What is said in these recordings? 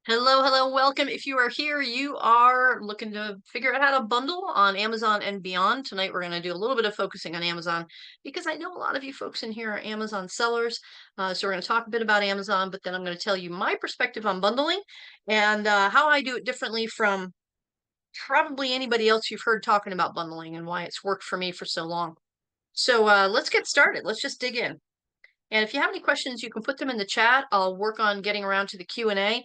Hello, hello, welcome. If you are here, you are looking to figure out how to bundle on Amazon and beyond. Tonight, we're going to do a little bit of focusing on Amazon because I know a lot of you folks in here are Amazon sellers. So we're going to talk a bit about Amazon, but then I'm going to tell you my perspective on bundling and how I do it differently from probably anybody else you've heard talking about bundling and why it's worked for me for so long. So let's get started. Let's just dig in. And if you have any questions, you can put them in the chat. I'll work on getting around to the Q&A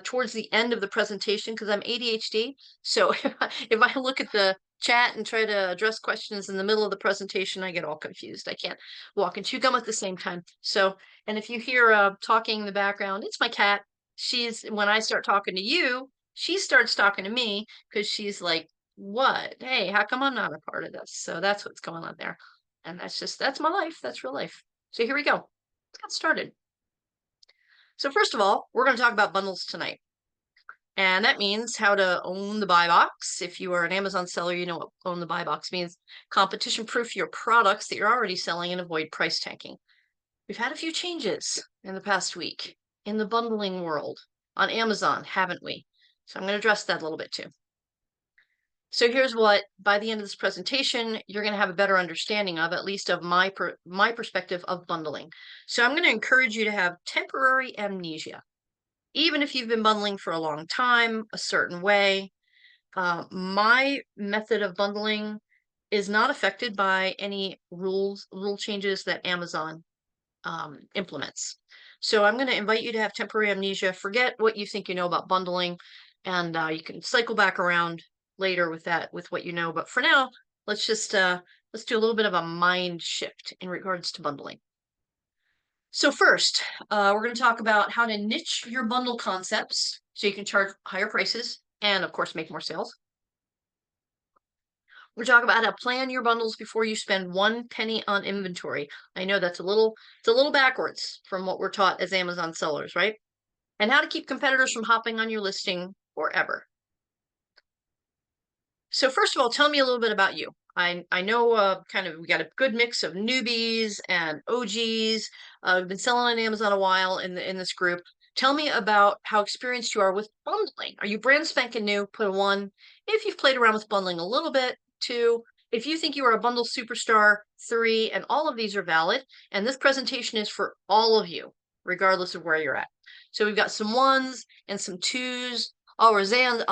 towards the end of the presentation because I'm ADHD. So if I look at the chat and try to address questions in the middle of the presentation, I get all confused. I can't walk and chew gum at the same time. So, and if you hear talking in the background, it's my cat. When I start talking to you, she starts talking to me because she's like, what? Hey, how come I'm not a part of this? So that's what's going on there. And that's my life. That's real life. So here we go. Let's get started. So first of all, we're going to talk about bundles tonight. And that means how to own the buy box. If you are an Amazon seller, you know what own the buy box means. Competition proof your products that you're already selling and avoid price tanking. We've had a few changes in the past week in the bundling world on Amazon, haven't we? So I'm going to address that a little bit too. So here's what, by the end of this presentation, you're going to have a better understanding of, at least of my perspective of bundling. So I'm going to encourage you to have temporary amnesia. Even if you've been bundling for a long time, a certain way, my method of bundling is not affected by any rule changes that Amazon implements. So I'm going to invite you to have temporary amnesia. Forget what you think you know about bundling, and you can cycle back around later with what you know. But for now, let's just let's do a little bit of a mind shift in regards to bundling. So first, we're going to talk about how to niche your bundle concepts so you can charge higher prices and, of course, make more sales. We're talking about how to plan your bundles before you spend 1 penny on inventory. I know it's a little backwards from what we're taught as Amazon sellers, right? And how to keep competitors from hopping on your listing forever. So first of all, tell me a little bit about you. I know kind of we got a good mix of newbies and OGs. I've been selling on Amazon a while in this group. Tell me about how experienced you are with bundling. Are you brand spanking new? Put a 1. If you've played around with bundling a little bit, 2. If you think you are a bundle superstar, 3. And all of these are valid. And this presentation is for all of you, regardless of where you're at. So we've got some 1s and some 2s. Oh, Roseanne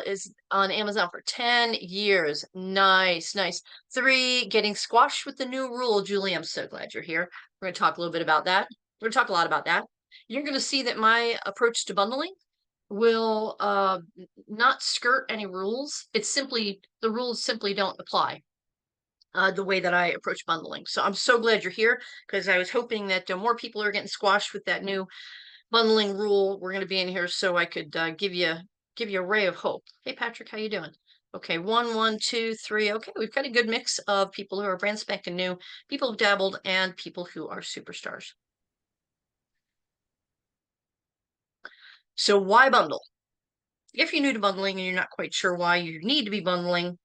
is on Amazon for 10 years. Nice, nice. 3, getting squashed with the new rule. Julie, I'm so glad you're here. We're going to talk a little bit about that. We're going to talk a lot about that. You're going to see that my approach to bundling will not skirt any rules. It's simply, the rules simply don't apply the way that I approach bundling. So I'm so glad you're here because I was hoping that more people are getting squashed with that new bundling rule. We're going to be in here so I could give you a ray of hope. Hey, Patrick, how you doing? Okay, 1, 1, 2, 3. Okay, we've got a good mix of people who are brand spanking new, people who've dabbled, and people who are superstars. So why bundle? If you're new to bundling and you're not quite sure why you need to be bundling,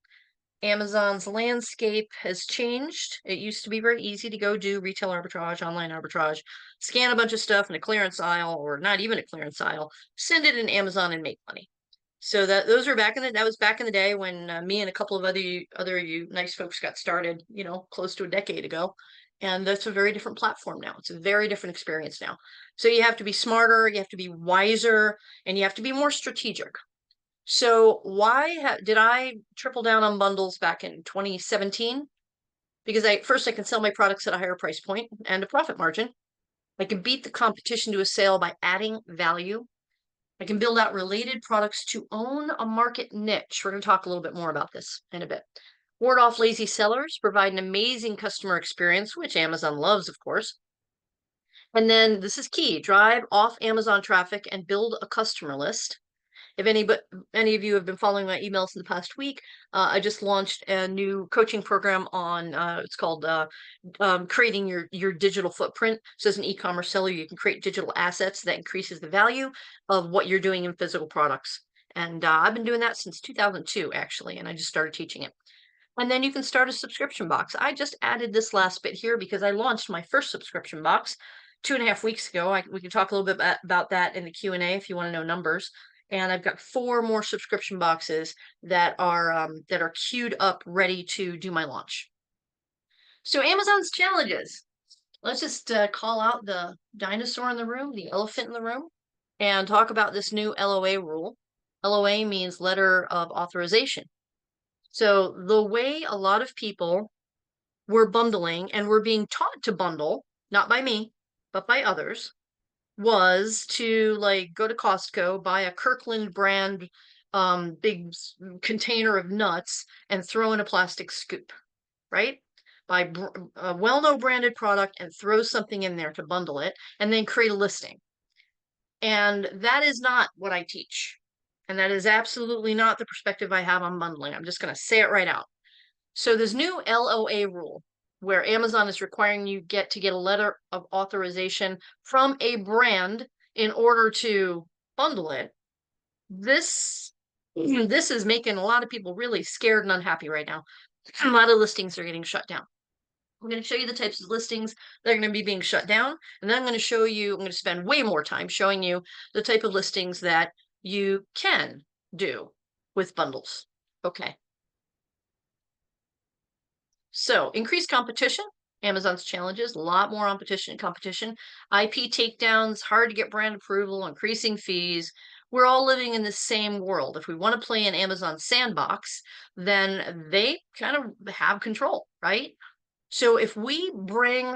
Amazon's landscape has changed. It used to be very easy to go do retail arbitrage, online arbitrage, scan a bunch of stuff in a clearance aisle, or not even a clearance aisle, send it in Amazon and make money. So that was back in the day when me and a couple of other you nice folks got started, close to a decade ago. And that's a very different platform now. It's a very different experience now. So you have to be smarter, you have to be wiser, and you have to be more strategic. So why did I triple down on bundles back in 2017? Because I can sell my products at a higher price point and a profit margin. I can beat the competition to a sale by adding value. I can build out related products to own a market niche. We're going to talk a little bit more about this in a bit. Ward off lazy sellers, provide an amazing customer experience, which Amazon loves, of course. And then this is key, drive off Amazon traffic and build a customer list. If any of you have been following my emails in the past week, I just launched a new coaching program on, it's called creating your digital footprint. So as an e-commerce seller, you can create digital assets that increases the value of what you're doing in physical products. And I've been doing that since 2002, actually, and I just started teaching it. And then you can start a subscription box. I just added this last bit here because I launched my first subscription box 2.5 weeks ago. We can talk a little bit about that in the Q&A if you want to know numbers. And I've got 4 more subscription boxes that are queued up, ready to do my launch. So Amazon's challenges. Let's just call out the dinosaur in the room, the elephant in the room, and talk about this new LOA rule. LOA means letter of authorization. So the way a lot of people were bundling and were being taught to bundle, not by me, but by others, was to like go to Costco, buy a Kirkland brand big container of nuts and throw in a plastic scoop, right? Buy a well-known branded product and throw something in there to bundle it and then create a listing. And that is not what I teach. And that is absolutely not the perspective I have on bundling. I'm just going to say it right out. So this new LOA rule, where Amazon is requiring you to get a letter of authorization from a brand in order to bundle it, this is making a lot of people really scared and unhappy right now. A lot of listings are getting shut down. I'm going to show you the types of listings that are going to be being shut down. And then I'm going to spend way more time showing you the type of listings that you can do with bundles. Okay. So increased competition, Amazon's challenges, a lot more competition, IP takedowns, hard to get brand approval, increasing fees. We're all living in the same world. If we want to play in Amazon sandbox, then they kind of have control, right? So if we bring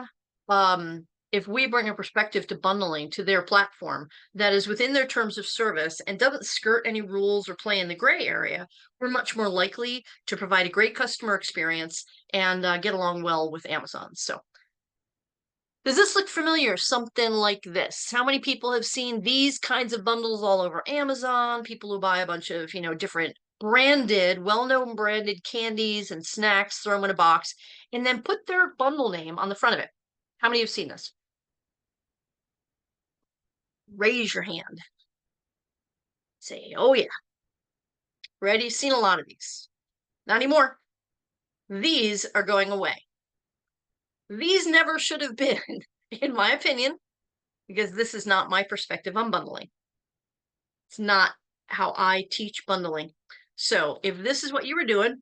a perspective to bundling to their platform that is within their terms of service and doesn't skirt any rules or play in the gray area, we're much more likely to provide a great customer experience and get along well with Amazon. So does this look familiar? Something like this. How many people have seen these kinds of bundles all over Amazon? People who buy a bunch of, different branded, well-known branded candies and snacks, throw them in a box, and then put their bundle name on the front of it. How many have seen this? Raise your hand. Say, oh yeah. Already seen a lot of these. Not anymore. These are going away. These never should have been, in my opinion, because this is not my perspective on bundling. It's not how I teach bundling. So if this is what you were doing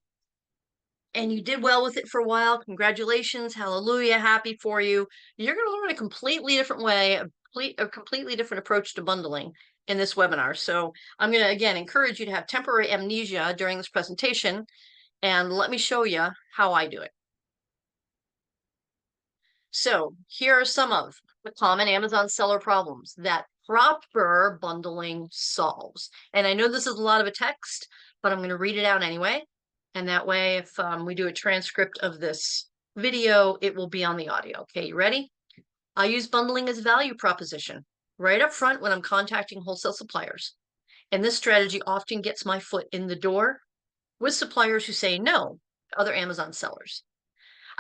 and you did well with it for a while, congratulations, hallelujah, happy for you. You're going to learn a completely different way, a completely different approach to bundling in this webinar. So I'm going to, again, encourage you to have temporary amnesia during this presentation, and let me show you how I do it. So here are some of the common Amazon seller problems that proper bundling solves. And I know this is a lot of a text, but I'm going to read it out anyway. And that way, if we do a transcript of this video, it will be on the audio. Okay, you ready? I use bundling as a value proposition right up front when I'm contacting wholesale suppliers. And this strategy often gets my foot in the door with suppliers who say no to other Amazon sellers.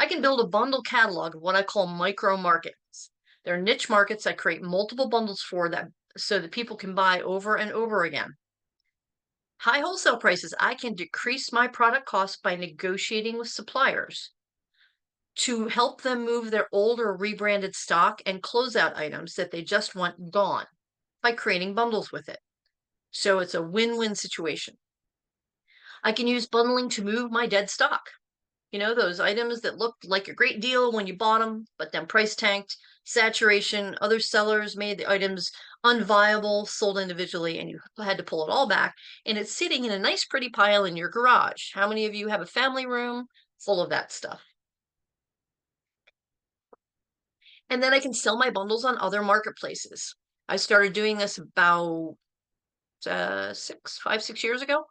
I can build a bundle catalog of what I call micro markets. They're niche markets I create multiple bundles for that so that people can buy over and over again. High wholesale prices, I can decrease my product costs by negotiating with suppliers to help them move their older rebranded stock and closeout items that they just want gone by creating bundles with it. So it's a win-win situation. I can use bundling to move my dead stock. Those items that looked like a great deal when you bought them, but then price tanked, saturation, other sellers made the items unviable, sold individually, and you had to pull it all back. And it's sitting in a nice, pretty pile in your garage. How many of you have a family room full of that stuff? And then I can sell my bundles on other marketplaces. I started doing this about 6 years ago.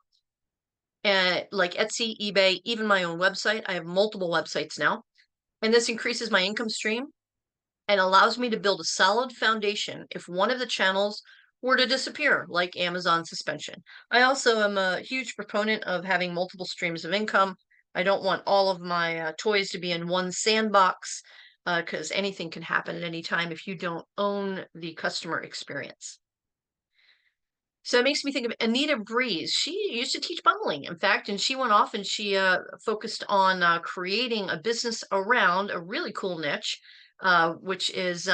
Like Etsy, eBay, even my own website. I have multiple websites now. And this increases my income stream and allows me to build a solid foundation if one of the channels were to disappear, like Amazon suspension. I also am a huge proponent of having multiple streams of income. I don't want all of my toys to be in one sandbox because anything can happen at any time if you don't own the customer experience. So it makes me think of Anita Breeze. She used to teach bundling, in fact, and she went off and she focused on creating a business around a really cool niche, which is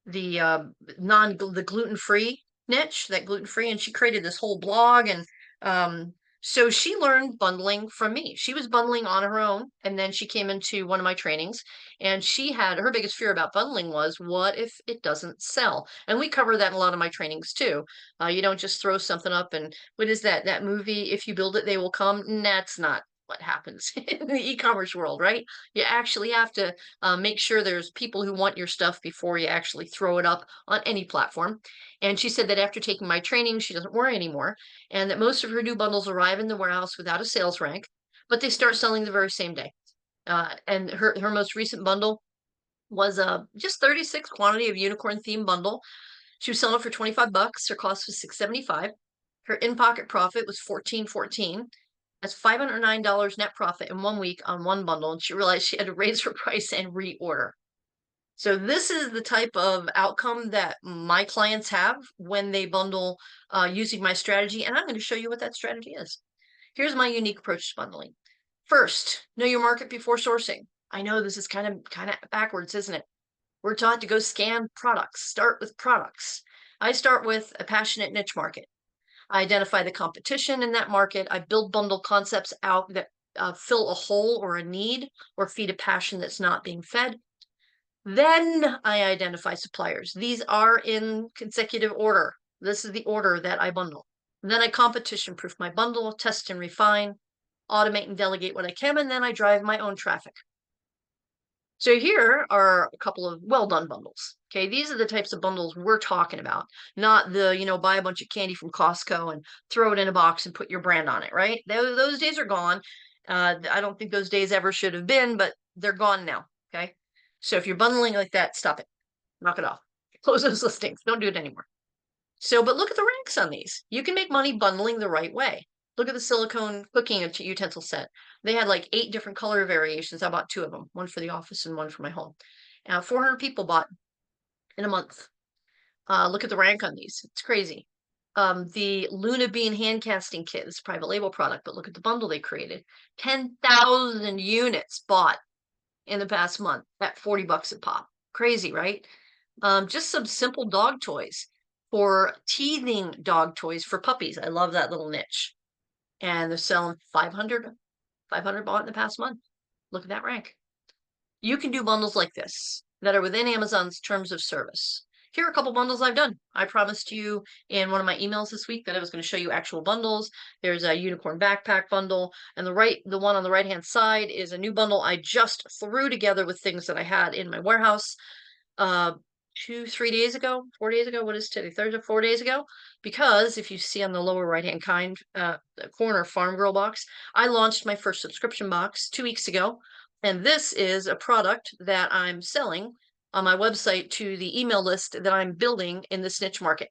the gluten-free niche, that gluten-free, and she created this whole blog. And so she learned bundling from me. She was bundling on her own, and then she came into one of my trainings, and she had her biggest fear about bundling was, what if it doesn't sell? And we cover that in a lot of my trainings too. You don't just throw something up and, what is that movie, if you build it they will come? That's not what happens in the e-commerce world, right? You actually have to make sure there's people who want your stuff before you actually throw it up on any platform. And she said that after taking my training, she doesn't worry anymore, and that most of her new bundles arrive in the warehouse without a sales rank, but they start selling the very same day. And her most recent bundle was just 36 quantity of unicorn themed bundle. She was selling it for 25 bucks. Her cost was $6.75. Her in-pocket profit was $14.14. That's $509 net profit in 1 week on one bundle, and she realized she had to raise her price and reorder. So this is the type of outcome that my clients have when they bundle using my strategy, and I'm going to show you what that strategy is. Here's my unique approach to bundling. First, know your market before sourcing. I know this is kind of backwards, isn't it? We're taught to go scan products, start with products. I start with a passionate niche market. I identify the competition in that market. I build bundle concepts out that fill a hole or a need or feed a passion that's not being fed. Then I identify suppliers. These are in consecutive order. This is the order that I bundle. And then I competition proof my bundle, test and refine, automate and delegate what I can, and then I drive my own traffic. So here are a couple of well-done bundles. Okay, these are the types of bundles we're talking about, not the, buy a bunch of candy from Costco and throw it in a box and put your brand on it, right? Those days are gone. I don't think those days ever should have been, but they're gone now, okay? So if you're bundling like that, stop it. Knock it off. Close those listings. Don't do it anymore. So, but look at the ranks on these. You can make money bundling the right way. Look at the silicone cooking utensil set. They had like 8 different color variations. I bought 2 of them, one for the office and one for my home. 400 people bought in a month. Look at the rank on these. It's crazy. The Luna Bean hand casting kit is a private label product, but look at the bundle they created. 10,000 units bought in the past month at 40 bucks a pop. Crazy, right? Just some simple dog toys for teething dog toys for puppies. I love that little niche. And they're selling 500 bought in the past month. Look at that rank. You can do bundles like this that are within Amazon's terms of service. Here are a couple bundles I've done. I promised you in one of my emails this week that I was going to show you actual bundles. There's a unicorn backpack bundle, and the one on the right-hand side is a new bundle I just threw together with things that I had in my warehouse 3 days ago, 4 days ago. What is today? Thursday, 4 days ago. Because if you see on the lower right-hand corner Farm Girl box, I launched my first subscription box 2 weeks ago. And this is a product that I'm selling on my website to the email list that I'm building in this niche market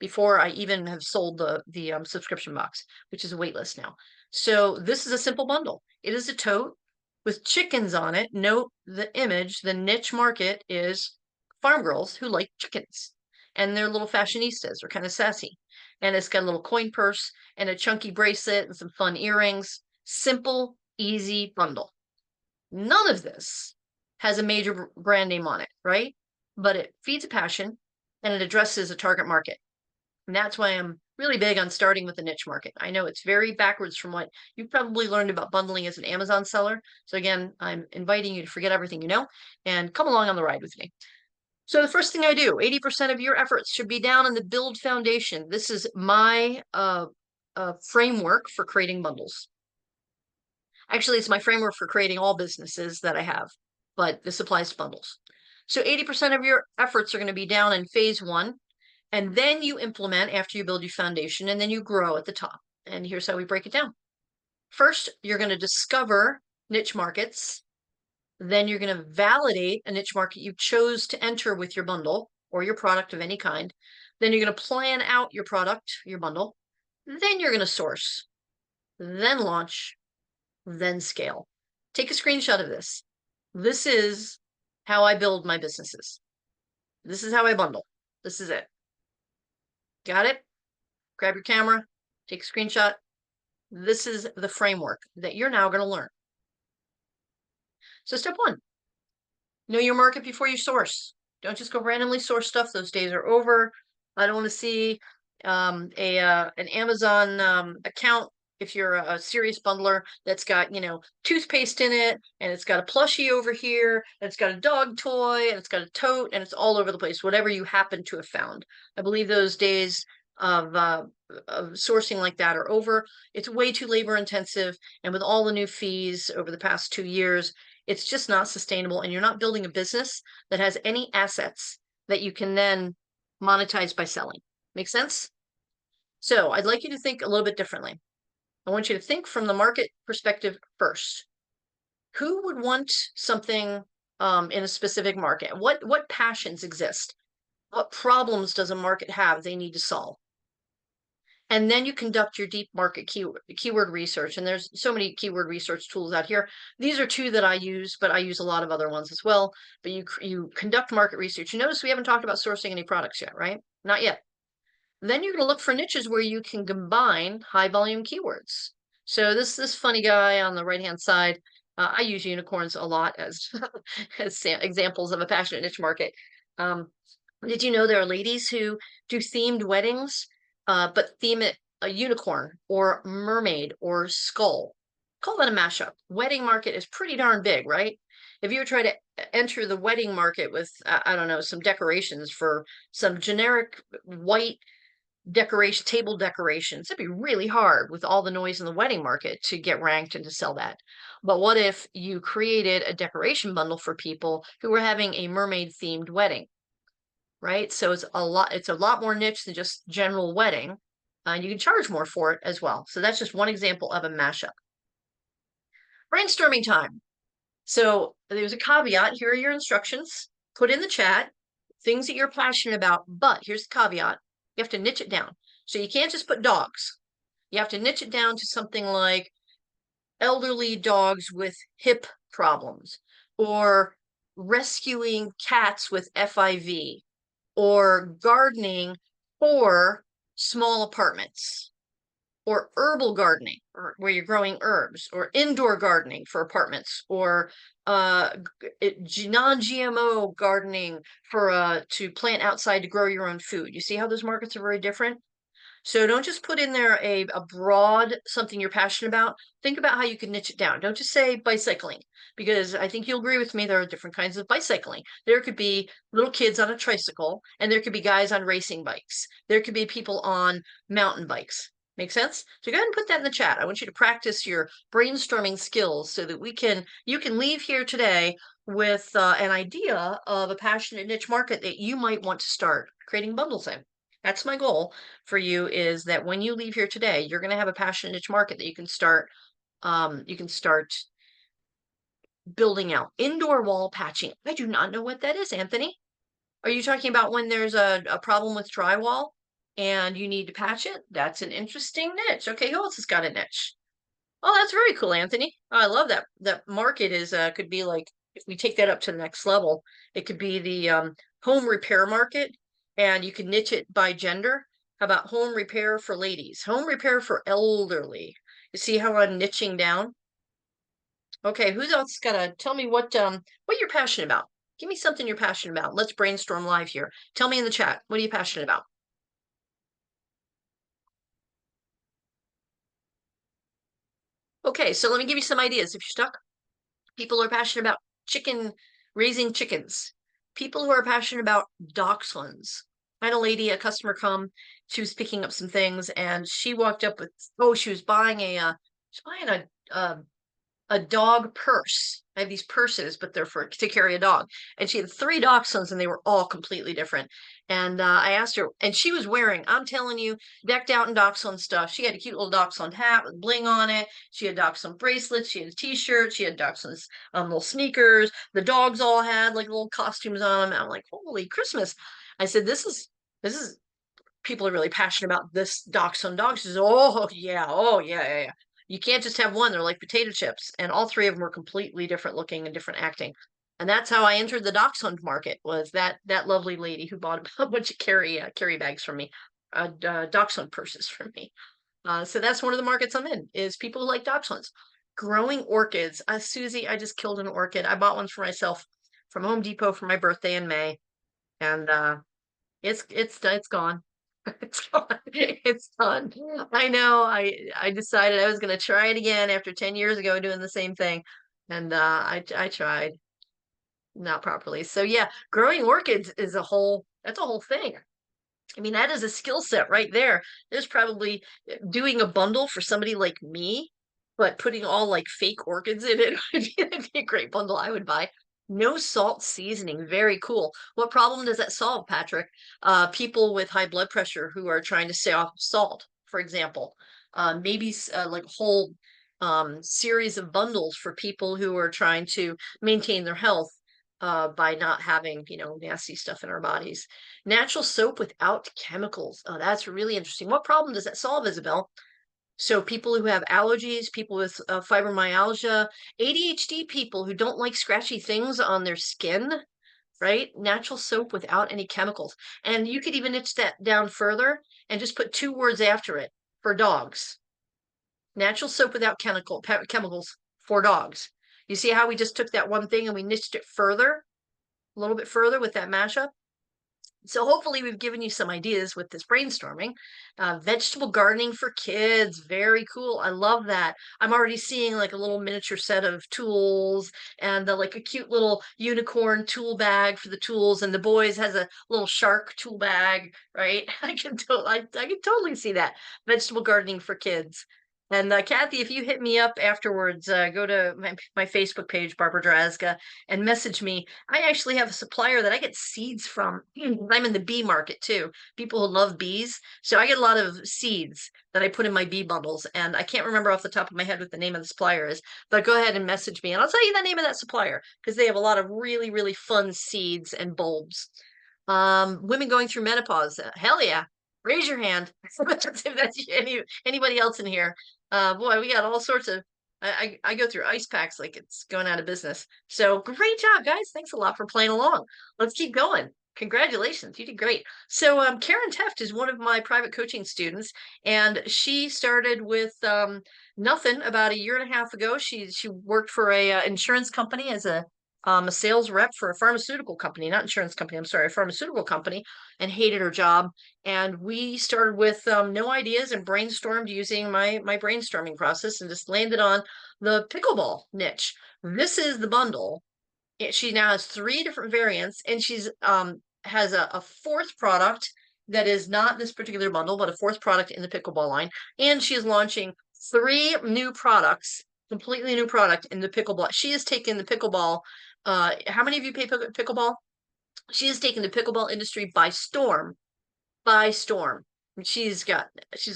before I even have sold the subscription box, which is a wait list now. So this is a simple bundle. It is a tote with chickens on it. Note the image. The niche market is farm girls who like chickens, and they're little fashionistas. They're kind of sassy. And it's got a little coin purse and a chunky bracelet and some fun earrings. Simple, easy bundle. None of this has a major brand name on it, right? But it feeds a passion and it addresses a target market. And that's why I'm really big on starting with the niche market. I know it's very backwards from what you've probably learned about bundling as an Amazon seller. So again, I'm inviting you to forget everything you know and come along on the ride with me. So the first thing I do, 80% of your efforts should be down in the build foundation. This is my framework for creating bundles. Actually, it's my framework for creating all businesses that I have, but this applies to bundles. So 80% of your efforts are going to be down in phase 1, and then you implement after you build your foundation, and then you grow at the top. And here's how we break it down. First, you're going to discover niche markets. Then you're going to validate a niche market you chose to enter with your bundle or your product of any kind. Then you're going to plan out your product, your bundle. Then you're going to source, then launch, then scale. Take a screenshot of this. This is how I build my businesses. This is how I bundle. This is it. Got it? Grab your camera, take a screenshot. This is the framework that you're now going to learn. So step 1, know your market before you source. Don't just go randomly source stuff. Those days are over. I don't want to see an Amazon account if you're a serious bundler that's got, toothpaste in it and it's got a plushie over here and it's got a dog toy and it's got a tote and it's all over the place, whatever you happen to have found. I believe those days of sourcing like that are over. It's way too labor intensive. And with all the new fees over the past 2 years, it's just not sustainable. And you're not building a business that has any assets that you can then monetize by selling. Make sense? So I'd like you to think a little bit differently. I want you to think from the market perspective first. Who would want something in a specific market? What passions exist? What problems does a market have they need to solve? And then you conduct your deep market keyword research. And there's so many keyword research tools out here. These are two that I use, but I use a lot of other ones as well. But you conduct market research. You notice we haven't talked about sourcing any products yet, right? Not yet. Then you're going to look for niches where you can combine high volume keywords. So this funny guy on the right-hand side, I use unicorns a lot as, as examples of a passionate niche market. Did you know there are ladies who do themed weddings, but theme it a unicorn or mermaid or skull? Call that a mashup. Wedding market is pretty darn big, right? If you were trying to enter the wedding market with, I don't know, some decorations for some generic white table decorations, it'd be really hard with all the noise in the wedding market to get ranked and to sell that. But what if you created a decoration bundle for people who were having a mermaid themed wedding, right? So it's a lot more niche than just general wedding, and you can charge more for it as well. So that's just one example of a mashup. Brainstorming time. So there's a caveat. Here are your instructions. Put in the chat things that you're passionate about, but here's the caveat. You have to niche it down. So you can't just put dogs. You have to niche it down to something like elderly dogs with hip problems, or rescuing cats with FIV, or gardening for small apartments, or herbal gardening, or where you're growing herbs, or indoor gardening for apartments, or non-GMO gardening for to plant outside to grow your own food. You see how those markets are very different? So don't just put in there a broad something you're passionate about. Think about how you can niche it down. Don't just say bicycling, because I think you'll agree with me, there are different kinds of bicycling. There could be little kids on a tricycle, and there could be guys on racing bikes. There could be people on mountain bikes. Make sense? So go ahead and put that in the chat. I want you to practice your brainstorming skills so that you can leave here today with an idea of a passionate niche market that you might want to start creating bundles in. That's my goal for you, is that when you leave here today, you're going to have a passionate niche market that you can start building out. Indoor wall patching. I do not know what that is, Anthony. Are you talking about when there's a problem with drywall and you need to patch it? That's an interesting niche. Okay, who else has got a niche? Oh, that's very cool, Anthony. Oh, I love that. That market is could be like, if we take that up to the next level, it could be the home repair market, and you can niche it by gender. How about home repair for ladies? Home repair for elderly. You see how I'm niching down? Okay, who else gotta tell me what you're passionate about? Give me something you're passionate about. Let's brainstorm live here. Tell me in the chat, what are you passionate about? Okay, so let me give you some ideas if you're stuck. People are passionate about raising chickens. People who are passionate about dachshunds. I had a lady, a customer come, she was picking up some things and she walked up with, she was buying a dog purse. I have these purses, but they're to carry a dog. And she had 3 dachshunds and they were all completely different. And I asked her, and she was wearing, I'm telling you, decked out in dachshund stuff. She had a cute little dachshund hat with bling on it. She had dachshund bracelets. She had a t-shirt. She had dachshund little sneakers. The dogs all had like little costumes on them. I'm like, holy Christmas. I said, this is people are really passionate about this dachshund dog. She says, oh yeah. You can't just have one. They're like potato chips. And all 3 of them were completely different looking and different acting. And that's how I entered the dachshund market, was that lovely lady who bought a bunch of carry bags from me, dachshund purses from me. So that's one of the markets I'm in, is people who like dachshunds. Growing orchids. Susie, I just killed an orchid. I bought one for myself from Home Depot for my birthday in May. and it's gone. It's gone. It's done. I know. I decided I was gonna try it again after 10 years ago doing the same thing, and I tried not properly. So yeah, growing orchids is a whole that's a whole thing. I mean, that is a skill set right there. There's probably doing a bundle for somebody like me, but putting all like fake orchids in it would be a great bundle I would buy. No salt seasoning, very cool. What problem does that solve, Patrick? People with high blood pressure who are trying to stay off salt, for example. Maybe like a whole series of bundles for people who are trying to maintain their health by not having, nasty stuff in our bodies. Natural soap without chemicals. Oh, that's really interesting. What problem does that solve, Isabel? So people who have allergies, people with fibromyalgia, ADHD people who don't like scratchy things on their skin, right? Natural soap without any chemicals. And you could even niche that down further and just put 2 words after it for dogs. Natural soap without chemicals for dogs. You see how we just took that one thing and we niched it further, a little bit further with that mashup? So hopefully we've given you some ideas with this brainstorming. Vegetable gardening for kids, very cool. I love that. I'm already seeing like a little miniature set of tools and like a cute little unicorn tool bag for the tools, and the boys has a little shark tool bag, right? I can totally see that. Vegetable gardening for kids. And Kathy, if you hit me up afterwards, go to my Facebook page, Barbara Drazga, and message me. I actually have a supplier that I get seeds from. I'm in the bee market too. People who love bees. So I get a lot of seeds that I put in my bee bundles. And I can't remember off the top of my head what the name of the supplier is, but go ahead and message me and I'll tell you the name of that supplier because they have a lot of really, really fun seeds and bulbs. Women going through menopause. Hell yeah. Raise your hand if that's anybody else in here. Boy, we got all sorts of I go through ice packs like it's going out of business. So great job, guys. Thanks a lot for playing along. Let's keep going. Congratulations, you did great. So Karen Teft is one of my private coaching students, and she started with nothing about a year and a half ago. She worked for a insurance company as a sales rep for a pharmaceutical company, not insurance company. I'm sorry, a pharmaceutical company, and hated her job. And we started with no ideas and brainstormed using my brainstorming process and just landed on the pickleball niche. This is the bundle. She now has 3 different variants, and she's has a fourth product that is not this particular bundle, but a fourth product in the pickleball line. And she is launching 3 new products, completely new product in the pickleball. She has taken the pickleball. How many of you play pickleball? She has taken the pickleball industry by storm, by storm. She's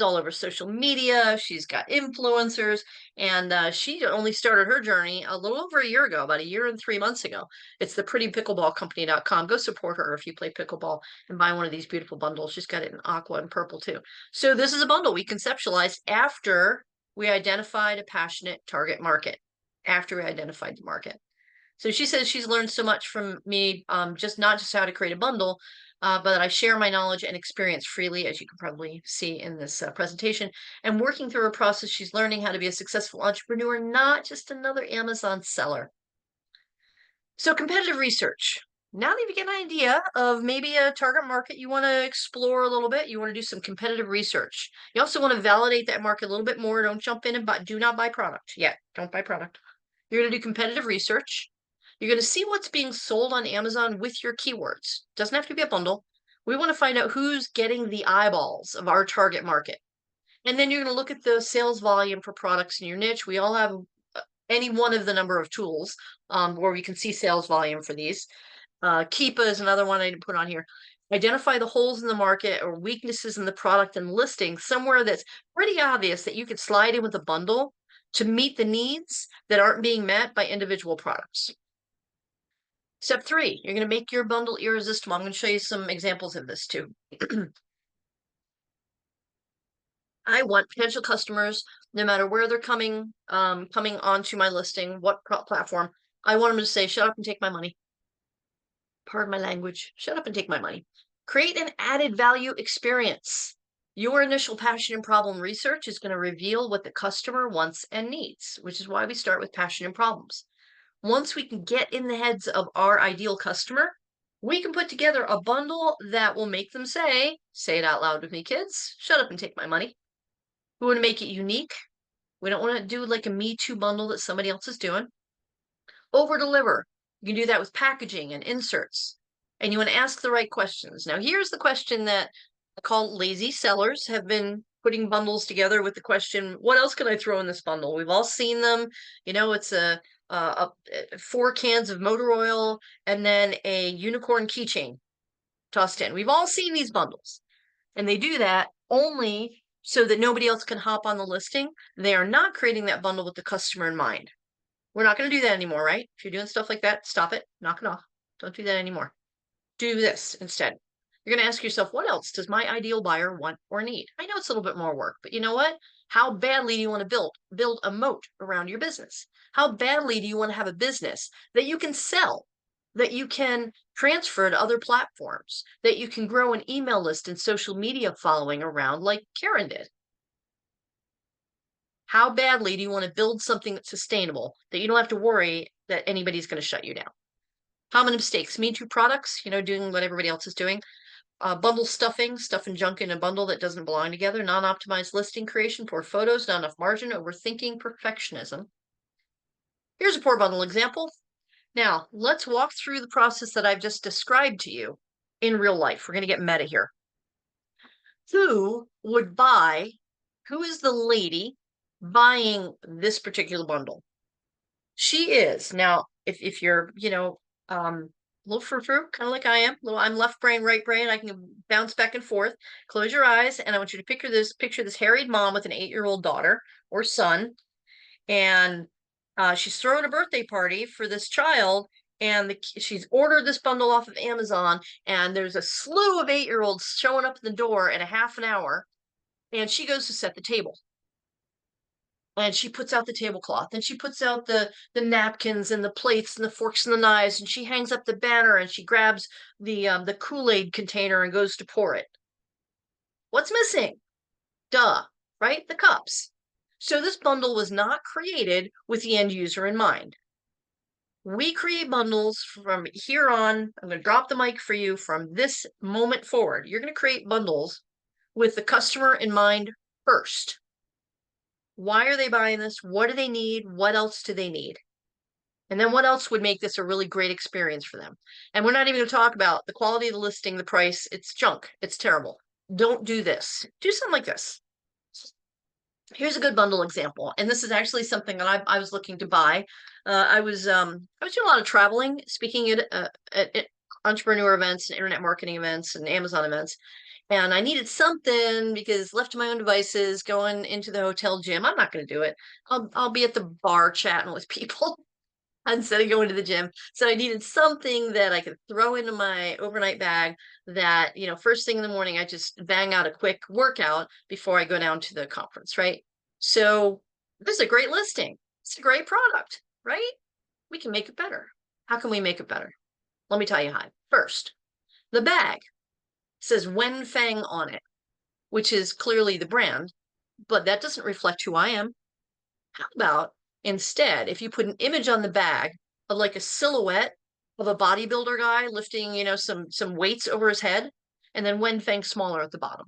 all over social media. She's got influencers, and she only started her journey a little over a year ago, about a year and 3 months ago. It's the prettypickleballcompany.com. Go support her if you play pickleball and buy one of these beautiful bundles. She's got it in aqua and purple too. So this is a bundle we conceptualized after we identified a passionate target market, after we identified the market. So she says she's learned so much from me, not just how to create a bundle, but I share my knowledge and experience freely, as you can probably see in this presentation. And working through her process, she's learning how to be a successful entrepreneur, not just another Amazon seller. So competitive research. Now that you get an idea of maybe a target market you want to explore a little bit, you want to do some competitive research. You also want to validate that market a little bit more. Don't jump in and do not buy product yet. Don't buy product. You're going to do competitive research. You're going to see what's being sold on Amazon with your keywords. Doesn't have to be a bundle. We want to find out who's getting the eyeballs of our target market. And then you're going to look at the sales volume for products in your niche. We all have any one of the number of tools where we can see sales volume for these. Keepa is another one I didn't put on here. Identify the holes in the market or weaknesses in the product and listing somewhere that's pretty obvious that you could slide in with a bundle to meet the needs that aren't being met by individual products. Step 3, you're going to make your bundle irresistible. I'm going to show you some examples of this too. I want potential customers, no matter where they're coming onto my listing, what platform, I want them to say, shut up and take my money. Pardon my language. Shut up and take my money. Create an added value experience. Your initial passion and problem research is going to reveal what the customer wants and needs, which is why we start with passion and problems. Once we can get in the heads of our ideal customer, We can put together a bundle that will make them say it out loud with me, kids, shut up and take my money. We want to make it unique. We don't want to do like a Me Too bundle that somebody else is doing. Over deliver. You can do that with packaging and inserts. And you want to ask the right questions. Now, here's the question that I call lazy sellers have been putting bundles together with the question, what else can I throw in this bundle? We've all seen them. It's a 4 cans of motor oil and then a unicorn keychain tossed in. We've all seen these bundles. And they do that only so that nobody else can hop on the listing. They are not creating that bundle with the customer in mind. We're not going to do that anymore, right? If you're doing stuff like that, stop it, knock it off. Don't do that anymore. Do this instead. You're going to ask yourself, what else does my ideal buyer want or need? I know it's a little bit more work, but you know what? How badly do you want to build a moat around your business? How badly do you want to have a business that you can sell, that you can transfer to other platforms, that you can grow an email list and social media following around like Karen did? How badly do you want to build something that's sustainable, that you don't have to worry that anybody's going to shut you down? Common mistakes, Me Too products, doing what everybody else is doing. Bundle stuffing junk in a bundle that doesn't belong together. Non-optimized listing creation, poor photos, not enough margin, overthinking, perfectionism. Here's a poor bundle example. Now, let's walk through the process that I've just described to you in real life. We're going to get meta here. Who is the lady buying this particular bundle? She is. Now, if you're, a little frou-frou, kind of like I am, I'm left brain, right brain, I can bounce back and forth. Close your eyes, and I want you to picture this harried mom with an 8-year-old daughter or son, and she's throwing a birthday party for this child, and she's ordered this bundle off of Amazon, and there's a slew of 8-year-olds showing up at the door in a half an hour, and she goes to set the table. And she puts out the tablecloth, and she puts out the napkins and the plates and the forks and the knives, and she hangs up the banner, and she grabs the Kool-Aid container and goes to pour it. What's missing? Duh, right? The cups. So this bundle was not created with the end user in mind. We create bundles from here on. I'm going to drop the mic for you from this moment forward. You're going to create bundles with the customer in mind first. Why are they buying this? What do they need? What else do they need? And then what else would make this a really great experience for them? And we're not even going to talk about the quality of the listing, the price. It's junk. It's terrible. Don't do this. Do something like this. Here's a good bundle example. And this is actually something that I was looking to buy. I was doing a lot of traveling, speaking at entrepreneur events and internet marketing events and Amazon events. And I needed something because left to my own devices, going into the hotel gym, I'm not going to do it. I'll be at the bar chatting with people instead of going to the gym. So I needed something that I could throw into my overnight bag that, first thing in the morning, I just bang out a quick workout before I go down to the conference, right? So this is a great listing. It's a great product, right? We can make it better. How can we make it better? Let me tell you how. First, the bag says Wenfeng on it, which is clearly the brand, but that doesn't reflect who I am. How about instead, if you put an image on the bag of like a silhouette of a bodybuilder guy lifting, some weights over his head, and then Wenfeng smaller at the bottom,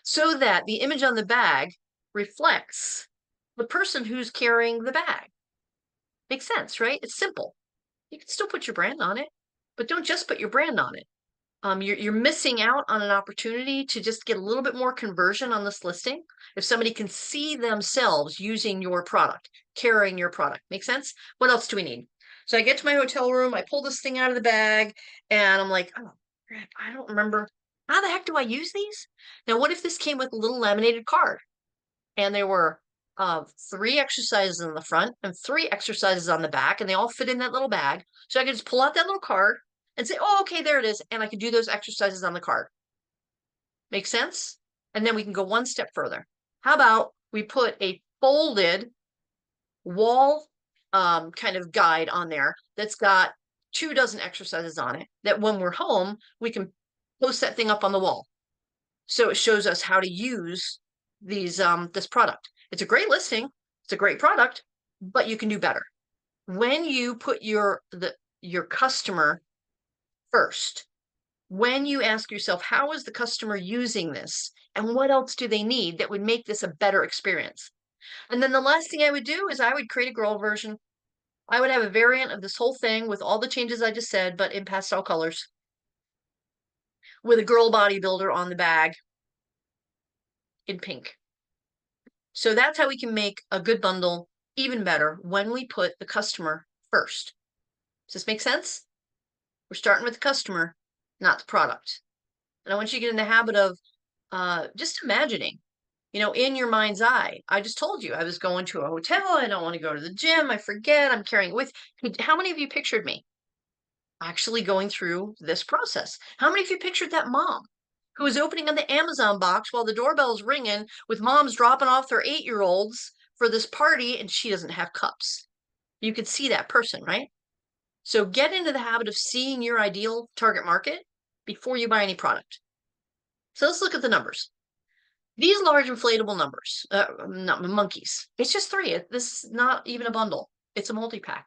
so that the image on the bag reflects the person who's carrying the bag. Makes sense, right? It's simple. You can still put your brand on it, but don't just put your brand on it. You're missing out on an opportunity to just get a little bit more conversion on this listing. If somebody can see themselves using your product, carrying your product, make sense? What else do we need? So I get to my hotel room, I pull this thing out of the bag, and I'm like, oh, crap, I don't remember. How the heck do I use these? Now, what if this came with a little laminated card? And there were 3 exercises in the front and 3 exercises on the back, and they all fit in that little bag. So I could just pull out that little card and say, oh, okay, there it is. And I could do those exercises on the card. Make sense? And then we can go one step further. How about we put a folded wall kind of guide on there that's got 2 dozen exercises on it, that when we're home, we can post that thing up on the wall. So it shows us how to use this product. It's a great listing. It's a great product, but you can do better. When you put your customer first. When you ask yourself, how is the customer using this? And what else do they need that would make this a better experience? And then the last thing I would do is I would create a girl version. I would have a variant of this whole thing with all the changes I just said, but in pastel colors, with a girl bodybuilder on the bag in pink. So that's how we can make a good bundle even better when we put the customer first. Does this make sense? We're starting with the customer, not the product. And I want you to get in the habit of just imagining, in your mind's eye. I just told you I was going to a hotel. I don't want to go to the gym. I forget. I'm carrying it with. How many of you pictured me actually going through this process? How many of you pictured that mom who was opening on the Amazon box while the doorbell's ringing with moms dropping off their 8-year-olds for this party and she doesn't have cups? You could see that person, right? So get into the habit of seeing your ideal target market before you buy any product. So let's look at the numbers. These large inflatable numbers, not monkeys. It's just 3. This is not even a bundle. It's a multi-pack.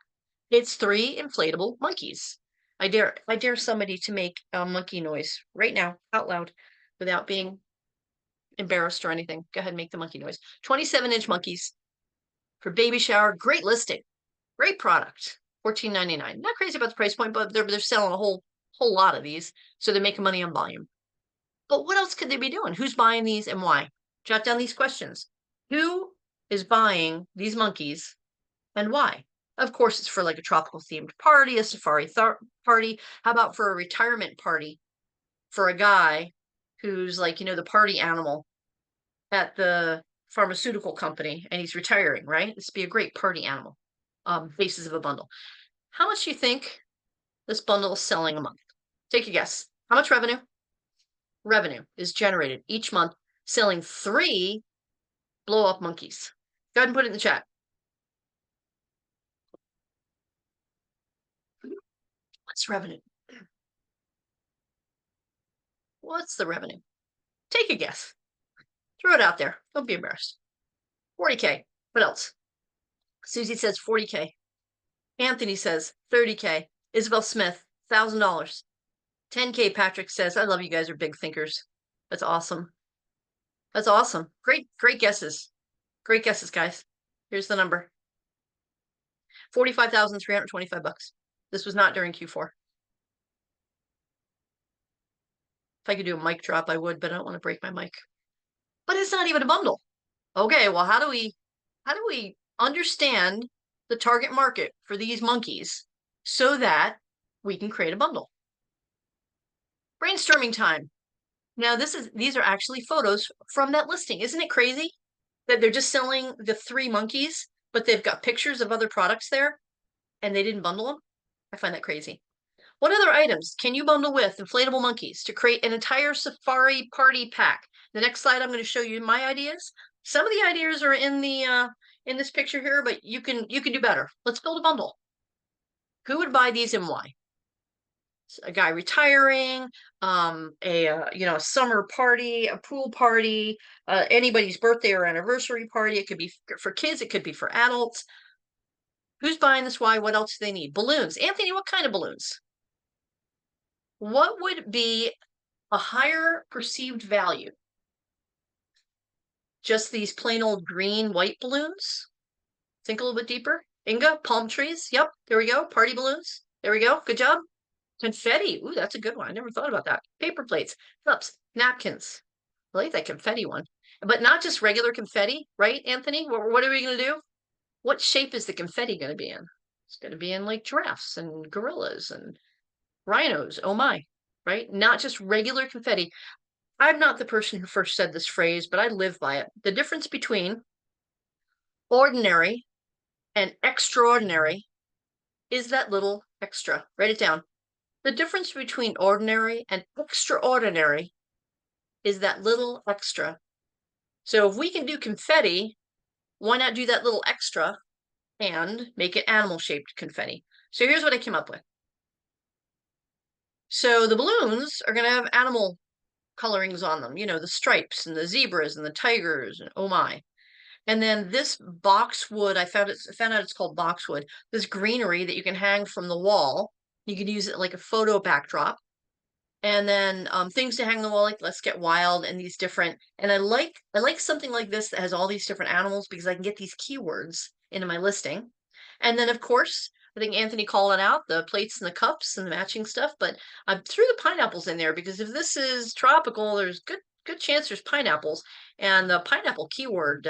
It's 3 inflatable monkeys. I dare somebody to make a monkey noise right now, out loud, without being embarrassed or anything. Go ahead and make the monkey noise. 27-inch monkeys for baby shower. Great listing. Great product. $14.99. Not crazy about the price point, but they're selling a whole lot of these, so they're making money on volume. But what else could they be doing? Who's buying these and why? Jot down these questions. Who is buying these monkeys and why? Of course, it's for like a tropical themed party, a safari party. How about for a retirement party for a guy who's like, the party animal at the pharmaceutical company and he's retiring, right? This would be a great party animal. Basis of a bundle. How much do you think this bundle is selling a month? Take a guess. How much revenue is generated each month selling 3 blow up monkeys? Go ahead and put it in the chat. What's revenue? What's the revenue? Take a guess. Throw it out there. Don't be embarrassed. 40K. What else? Susie says 40K. Anthony says 30K. Isabel Smith, $1,000. 10K, Patrick says. I love you guys are big thinkers. That's awesome. That's awesome. Great guesses. Great guesses, guys. Here's the number. $45,325. This was not during Q4. If I could do a mic drop, I would, but I don't want to break my mic. But it's not even a bundle. Okay, well, how do we understand the target market for these monkeys so that we can create a bundle? Brainstorming time. Now, these are actually photos from that listing. Isn't it crazy that they're just selling the 3 monkeys, but they've got pictures of other products there and they didn't bundle them? I find that crazy. What other items can you bundle with inflatable monkeys to create an entire safari party pack? The next slide, I'm going to show you my ideas. Some of the ideas are in this picture here, but you can do better. Let's build a bundle. Who would buy these and why? A guy retiring, a summer party, a pool party, anybody's birthday or anniversary party. It could be for kids. It could be for adults. Who's buying this? Why? What else do they need? Balloons. Anthony, what kind of balloons? What would be a higher perceived value? Just these plain old green, white balloons? Think a little bit deeper. Inga, palm trees. Yep, there we go. Party balloons. There we go. Good job. Confetti. Ooh, that's a good one. I never thought about that. Paper plates, cups, napkins. I like that confetti one. But not just regular confetti, right, Anthony? What are we going to do? What shape is the confetti going to be in? It's going to be in like giraffes and gorillas and rhinos. Oh my, right? Not just regular confetti. I'm not the person who first said this phrase, but I live by it. The difference between ordinary and extraordinary is that little extra. Write it down. The difference between ordinary and extraordinary is that little extra. So if we can do confetti, why not do that little extra and make it animal-shaped confetti? So here's what I came up with. So the balloons are going to have animal colorings on them, the stripes and the zebras and the tigers and oh my. And then this boxwood, I found out it's called boxwood, this greenery that you can hang from the wall, You could use it like a photo backdrop. And then things to hang on the wall, like Let's Get Wild and these different. And I like something like this that has all these different animals because I can get these keywords into my listing. And then of course, I think Anthony called it out, the plates and the cups and the matching stuff. But I threw the pineapples in there because if this is tropical, there's good chance there's pineapples. And the pineapple keyword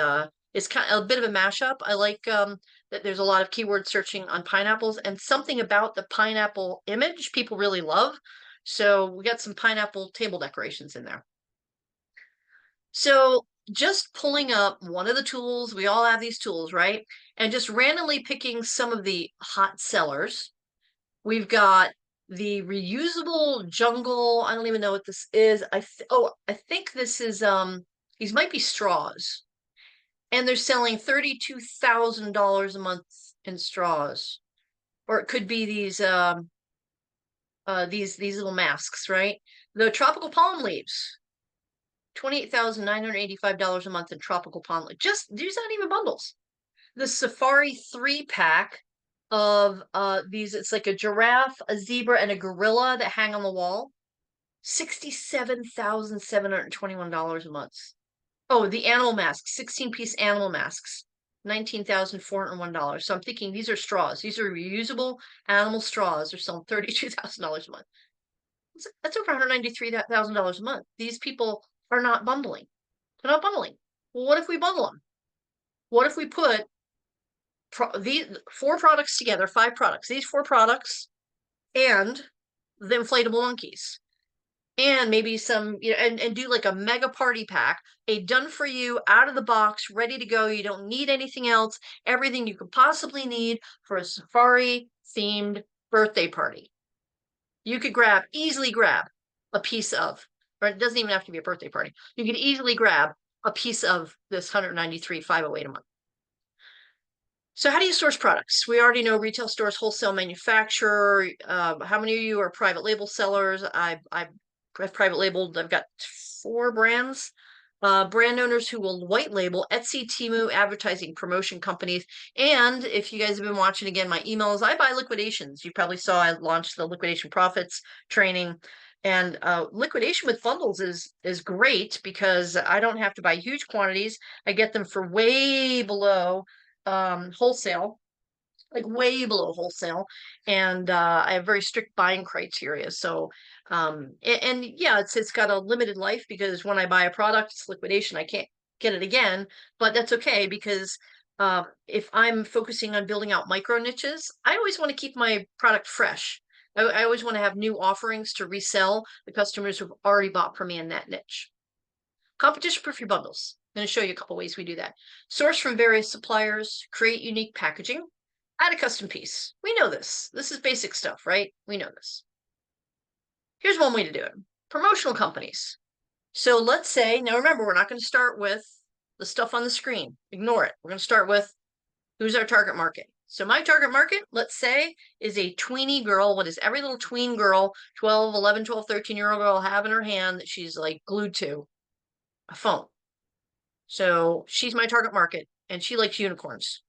is kind of a bit of a mashup. I like that there's a lot of keyword searching on pineapples and something about the pineapple image people really love. So we got some pineapple table decorations in there. So just pulling up one of the tools, we all have these tools, right? And just randomly picking some of the hot sellers. We've got the reusable jungle. I don't even know what this is. I think this is these might be straws. And they're selling $32,000 a month in straws. Or it could be these little masks, right? The tropical palm leaves, $28,985 a month in tropical palm leaves. Just these aren't even bundles. The Safari 3-pack of these, it's like a giraffe, a zebra, and a gorilla that hang on the wall. $67,721 a month. Oh, the animal masks, 16-piece animal masks, $19,401. So I'm thinking these are straws. These are reusable animal straws. They're selling $32,000 a month. That's over $193,000 a month. These people are not bundling. They're not bundling. Well, what if we bundle them? What if we put these 4 products together, 5 products, these 4 products, and the inflatable monkeys, and maybe some, and do like a mega party pack, a done for you, out of the box, ready to go. You don't need anything else. Everything you could possibly need for a safari themed birthday party. You could easily grab a piece of, or it doesn't even have to be a birthday party. You could easily grab a piece of this 193,508 a month. So how do you source products? We already know retail stores, wholesale manufacturer. How many of you are private label sellers? I've private labeled, I've got 4 brands. Brand owners who will white label Etsy, Temu, advertising promotion companies. And if you guys have been watching again, my emails, I buy liquidations. You probably saw I launched the liquidation profits training. And liquidation with bundles is great because I don't have to buy huge quantities. I get them for way below wholesale, like way below wholesale. And I have very strict buying criteria. So and yeah, it's got a limited life because when I buy a product, it's liquidation. I can't get it again, but that's okay because if I'm focusing on building out micro niches, I always want to keep my product fresh. I always want to have new offerings to resell the customers who've already bought from me in that niche. Competition proof your bundles. I'm going to show you a couple ways we do that. Source from various suppliers, create unique packaging, add a custom piece. We know this. This is basic stuff, right? We know this. Here's one way to do it. Promotional companies. So let's say, now remember, we're not going to start with the stuff on the screen. Ignore it. We're going to start with who's our target market. So my target market, let's say, is a tweeny girl. What does every little tween girl, 12, 11, 12, 13-year-old girl have in her hand that she's like glued to? A phone. So she's my target market and she likes unicorns.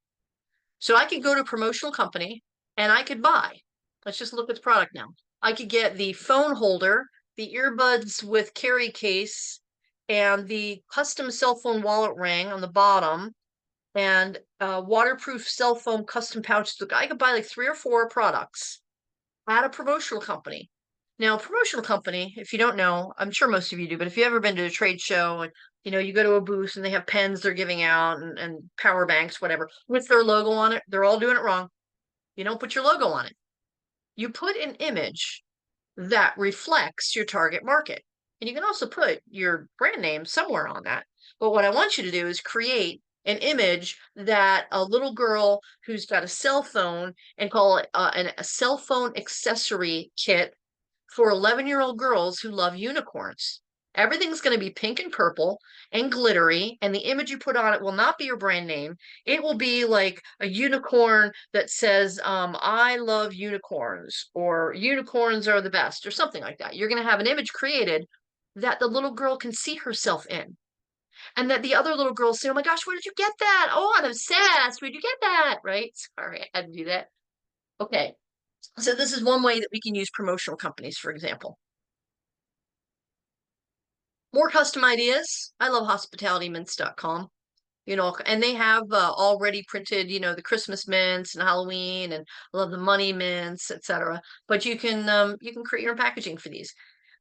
So I could go to a promotional company and I could buy. Let's just look at the product now. I could get the phone holder, the earbuds with carry case, and the custom cell phone wallet ring on the bottom, and waterproof cell phone custom pouches. Look, I could buy like 3 or 4 products at a promotional company. Now, a promotional company, if you don't know, I'm sure most of you do, but if you've ever been to a trade show and you go to a booth and they have pens they're giving out and power banks, whatever, with their logo on it, they're all doing it wrong. You don't put your logo on it. You put an image that reflects your target market. And you can also put your brand name somewhere on that. But what I want you to do is create an image that a little girl who's got a cell phone, and call it a cell phone accessory kit for 11-year-old girls who love unicorns. Everything's going to be pink and purple and glittery, and the image you put on it will not be your brand name. It will be like a unicorn that says, I love unicorns, or unicorns are the best, or something like that. You're going to have an image created that the little girl can see herself in. And that the other little girls say, oh my gosh, where did you get that? Oh, I'm obsessed. Where'd you get that? Right? Sorry, I had to do that. Okay. So this is one way that we can use promotional companies, for example. More custom ideas. I love hospitalitymints.com. And they have already printed, the Christmas mints and Halloween, and I love the money mints, etc. But you can create your own packaging for these.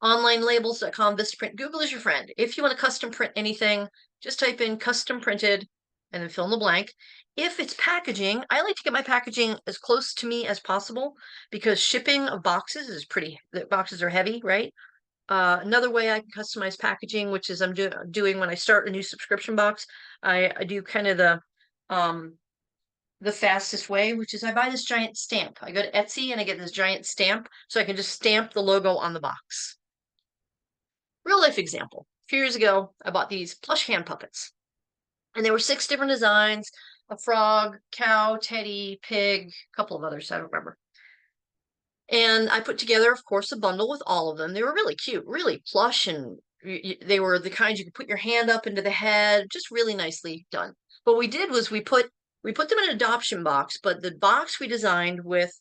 Onlinelabels.com, Vistaprint. Google is your friend. If you want to custom print anything, just type in custom printed and then fill in the blank. If it's packaging, I like to get my packaging as close to me as possible because shipping of boxes is the boxes are heavy, right? Another way I can customize packaging, which is I'm doing when I start a new subscription box, I do kind of the fastest way, which is I buy this giant stamp. I go to Etsy and I get this giant stamp so I can just stamp the logo on the box. Real life example. A few years ago, I bought these plush hand puppets, and there were 6 different designs: a frog, cow, teddy, pig, a couple of others I don't remember. And I put together, of course, a bundle with all of them. They were really cute, really plush, and they were the kinds you could put your hand up into the head, just really nicely done. What we did was we put them in an adoption box, but the box we designed with,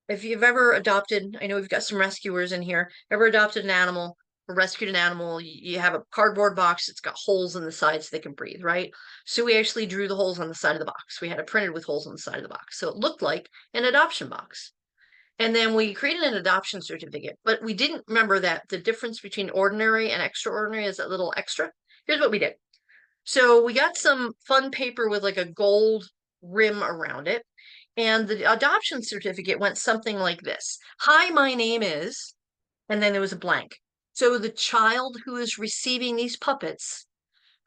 if you've ever adopted, I know we've got some rescuers in here, ever adopted an animal or rescued an animal, you have a cardboard box, it's got holes in the sides so they can breathe, right? So we actually drew the holes on the side of the box. We had it printed with holes on the side of the box. So it looked like an adoption box. And then we created an adoption certificate, but we didn't remember that the difference between ordinary and extraordinary is that little extra. Here's what we did. So we got some fun paper with like a gold rim around it. And the adoption certificate went something like this. Hi, my name is, and then there was a blank. So the child who is receiving these puppets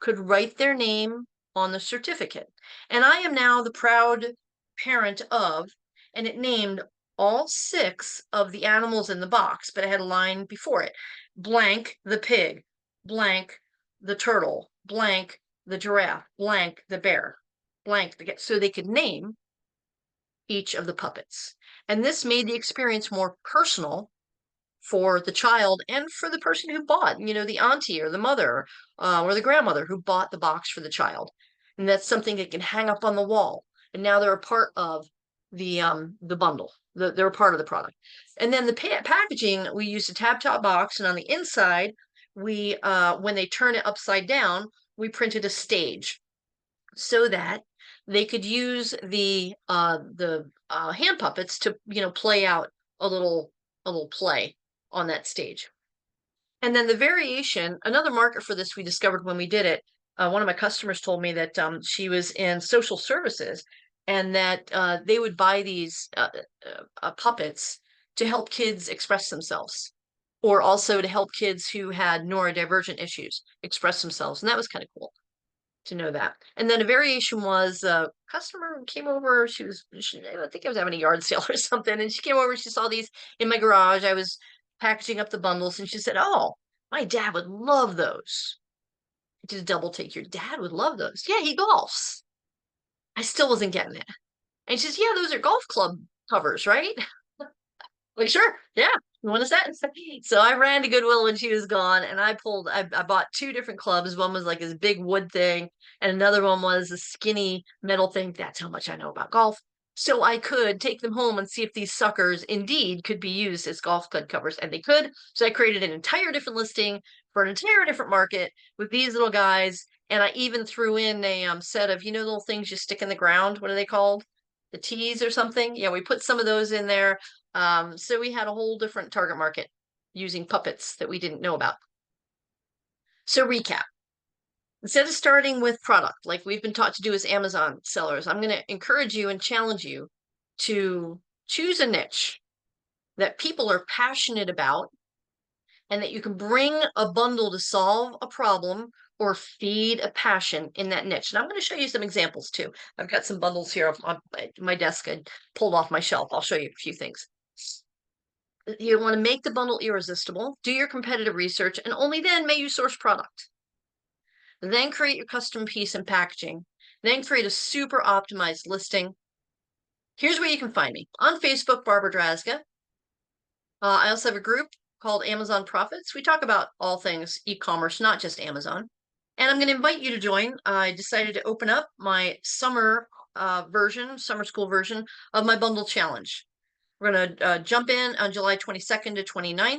could write their name on the certificate. And I am now the proud parent of, and it named all 6 of the animals in the box, but it had a line before it. Blank the pig, blank the turtle, blank the giraffe, blank the bear, blank the cat. So they could name each of the puppets. And this made the experience more personal for the child and for the person who bought, the auntie or the mother or the grandmother who bought the box for the child. And that's something that can hang up on the wall. And now they're a part of the bundle. They're a part of the product. And then the packaging, we used a tab top box, and on the inside, we when they turn it upside down, we printed a stage so that they could use the hand puppets to play out a little play on that stage. And then the variation, another market for this we discovered when we did it. One of my customers told me that she was in social services and that they would buy these puppets to help kids express themselves, or also to help kids who had neurodivergent issues express themselves. And that was kind of cool to know that. And then a variation was a customer came over. I think I was having a yard sale or something, and she came over. She saw these in my garage. I was packaging up the bundles, and she said, "Oh, my dad would love those." I did a double take. Your dad would love those. Yeah, he golfs. I still wasn't getting it. And she says, "Yeah, those are golf club covers, right?" Like, sure, yeah. You want a set? So I ran to Goodwill when she was gone, and I bought 2 different clubs. One was like this big wood thing, and another one was a skinny metal thing. That's how much I know about golf. So I could take them home and see if these suckers indeed could be used as golf club covers, and they could. So I created an entire different listing for an entire different market with these little guys, and I even threw in a set of, little things you stick in the ground. What are they called? The tees or something? Yeah, we put some of those in there. So we had a whole different target market using puppets that we didn't know about. So recap. Instead of starting with product, like we've been taught to do as Amazon sellers, I'm going to encourage you and challenge you to choose a niche that people are passionate about and that you can bring a bundle to solve a problem or feed a passion in that niche. And I'm going to show you some examples too. I've got some bundles here on my desk I pulled off my shelf. I'll show you a few things. You want to make the bundle irresistible, do your competitive research, and only then may you source product. Then create your custom piece and packaging. Then create a super optimized listing. Here's where you can find me. On Facebook, Barbara Drazga. I also have a group called Amazon Profits. We talk about all things e-commerce, not just Amazon. And I'm going to invite you to join. I decided to open up my summer school version of my bundle challenge. We're going to jump in on July 22nd to 29th.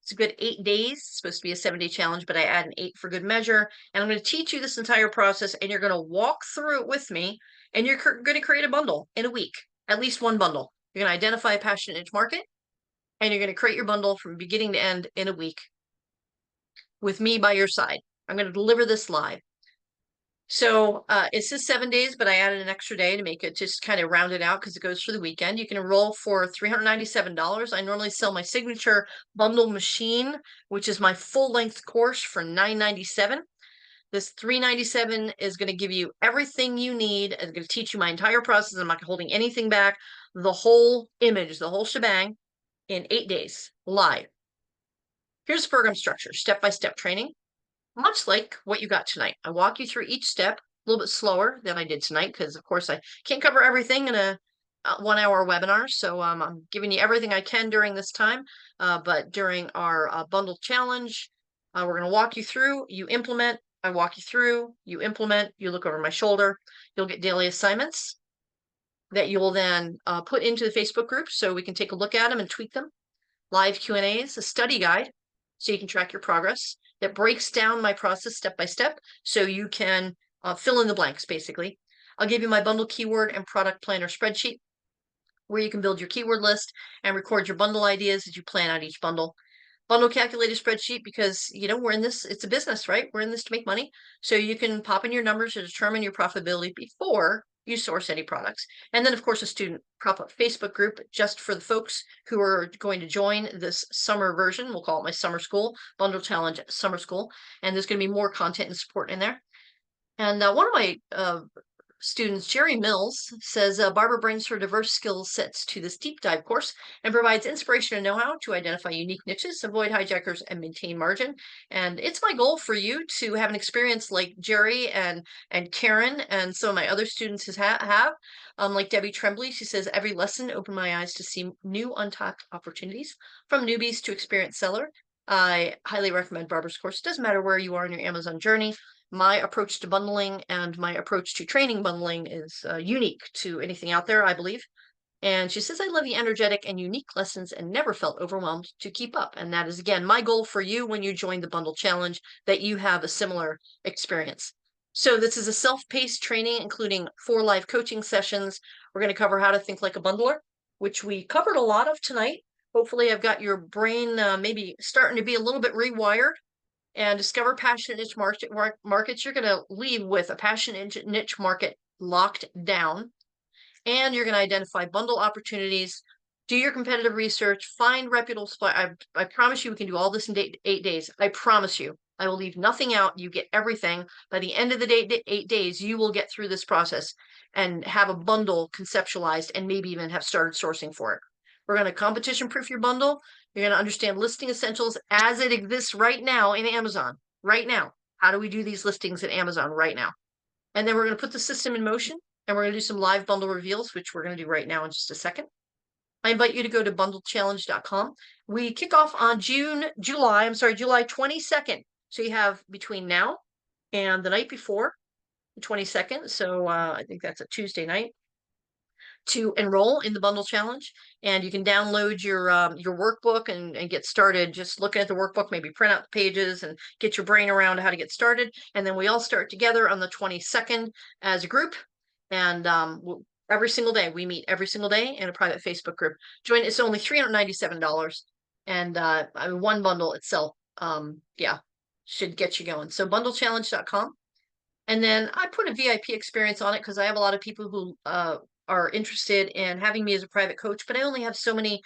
It's a good 8 days. It's supposed to be a 7-day challenge, but I add an 8 for good measure. And I'm going to teach you this entire process, and you're going to walk through it with me, and you're going to create a bundle in a week, at least one bundle. You're going to identify a passion niche market, and you're going to create your bundle from beginning to end in a week with me by your side. I'm going to deliver this live. So it says 7 days, but I added an extra day to make it just kind of round it out because it goes for the weekend. You can enroll for $397. I normally sell my signature bundle machine, which is my full-length course, for $997. This $397 is going to give you everything you need. It's going to teach you my entire process. I'm not holding anything back. The whole image, the whole shebang, in 8 days, live. Here's the program structure, step-by-step training, much like what you got tonight. I walk you through each step a little bit slower than I did tonight because, of course, I can't cover everything in a 1-hour webinar. So I'm giving you everything I can during this time. But during our bundle challenge, we're going to walk you through, you implement, I walk you through, you implement, you look over my shoulder. You'll get daily assignments that you will then put into the Facebook group so we can take a look at them and tweak them. Live Q&As, a study guide so you can track your progress that breaks down my process step by step so you can fill in the blanks, basically. I'll give you my bundle keyword and product planner spreadsheet where you can build your keyword list and record your bundle ideas as you plan out each bundle. Bundle calculator spreadsheet because, you know, we're in this, it's a business, right? We're in this to make money. So you can pop in your numbers to determine your profitability before you source any products. And then, of course, a student pop-up Facebook group just for the folks who are going to join this summer version. We'll call it my summer school, bundle challenge summer school. And there's going to be more content and support in there. And one of my students, Jerry Mills, says Barbara brings her diverse skill sets to this deep dive course and provides inspiration and know-how to identify unique niches, avoid hijackers, and maintain margin. And it's my goal for you to have an experience like Jerry and Karen and some of my other students have. Like Debbie Tremblay, she says, every lesson opened my eyes to see new untapped opportunities from newbies to experienced seller. I highly recommend Barbara's course. It doesn't matter where you are in your Amazon journey. My approach to bundling and my approach to training bundling is unique to anything out there, I believe. And she says, I love the energetic and unique lessons and never felt overwhelmed to keep up. And that is, again, my goal for you when you join the bundle challenge, that you have a similar experience. So this is a self-paced training, including 4 live coaching sessions. We're going to cover how to think like a bundler, which we covered a lot of tonight. Hopefully I've got your brain maybe starting to be a little bit rewired. And discover passionate niche markets. You're going to leave with a passionate niche market locked down. And you're going to identify bundle opportunities, do your competitive research, find reputable suppliers. I promise you we can do all this in 8 days. I promise you. I will leave nothing out. You get everything. By the end of the day, 8 days, you will get through this process and have a bundle conceptualized and maybe even have started sourcing for it. We're going to competition proof your bundle. You're going to understand listing essentials as it exists right now in Amazon. Right now. How do we do these listings in Amazon right now? And then we're going to put the system in motion, and we're going to do some live bundle reveals, which we're going to do right now in just a second. I invite you to go to bundlechallenge.com. We kick off on July 22nd. So you have between now and the night before, the 22nd. So I think that's a Tuesday night, to enroll in the bundle challenge. And you can download your workbook and get started just looking at the workbook, maybe print out the pages and get your brain around how to get started. And then we all start together on the 22nd as a group. And every single day, we meet every single day in a private Facebook group. Join, it's only $397. And I mean, one bundle itself, yeah, should get you going. So bundlechallenge.com. And then I put a VIP experience on it because I have a lot of people who are interested in having me as a private coach, but I only have so many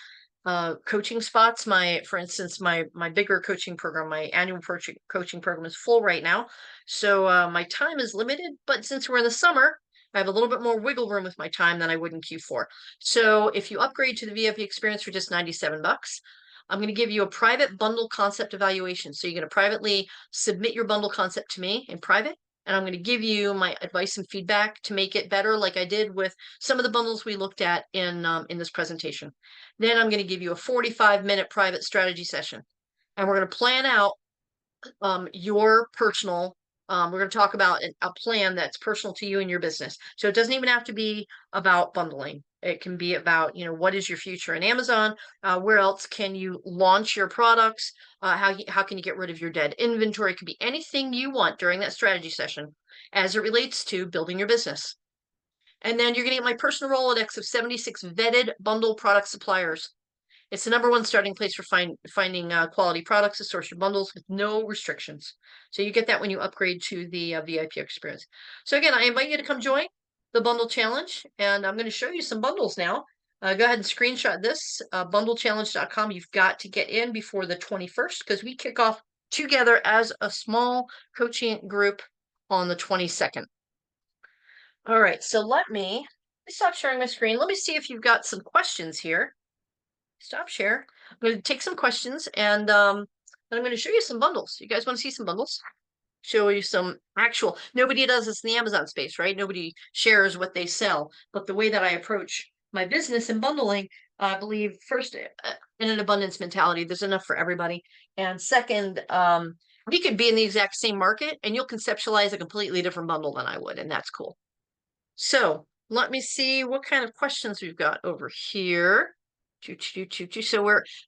coaching spots. For instance, my bigger coaching program, my annual coaching program, is full right now. So my time is limited, but since we're in the summer, I have a little bit more wiggle room with my time than I would in Q4. So if you upgrade to the VIP experience for just $97, I'm going to give you a private bundle concept evaluation. So you're going to privately submit your bundle concept to me in private. And I'm going to give you my advice and feedback to make it better, like I did with some of the bundles we looked at in this presentation. Then I'm going to give you a 45-minute private strategy session. And we're going to plan out your personal, we're going to talk about a plan that's personal to you and your business. So it doesn't even have to be about bundling. It can be about, what is your future in Amazon? Where else can you launch your products? How can you get rid of your dead inventory? It could be anything you want during that strategy session as it relates to building your business. And then you're going to get my personal Rolodex of 76 vetted bundle product suppliers. It's the #1 starting place for finding quality products to source your bundles with no restrictions. So you get that when you upgrade to the VIP experience. So again, I invite you to come join the bundle challenge, and I'm going to show you some bundles now. Go ahead and screenshot this, bundlechallenge.com. You've got to get in before the 21st because we kick off together as a small coaching group on the 22nd. All right, so let me stop sharing my screen. Let me see if you've got some questions here. Stop share. I'm going to take some questions, and then I'm going to show you some bundles. You guys want to see some bundles? Show you some actual. Nobody does this in the Amazon space, right? Nobody shares what they sell. But the way that I approach my business and bundling, I believe first in an abundance mentality, there's enough for everybody. And second, we could be in the exact same market and you'll conceptualize a completely different bundle than I would, and that's cool. So let me see what kind of questions we've got over here. So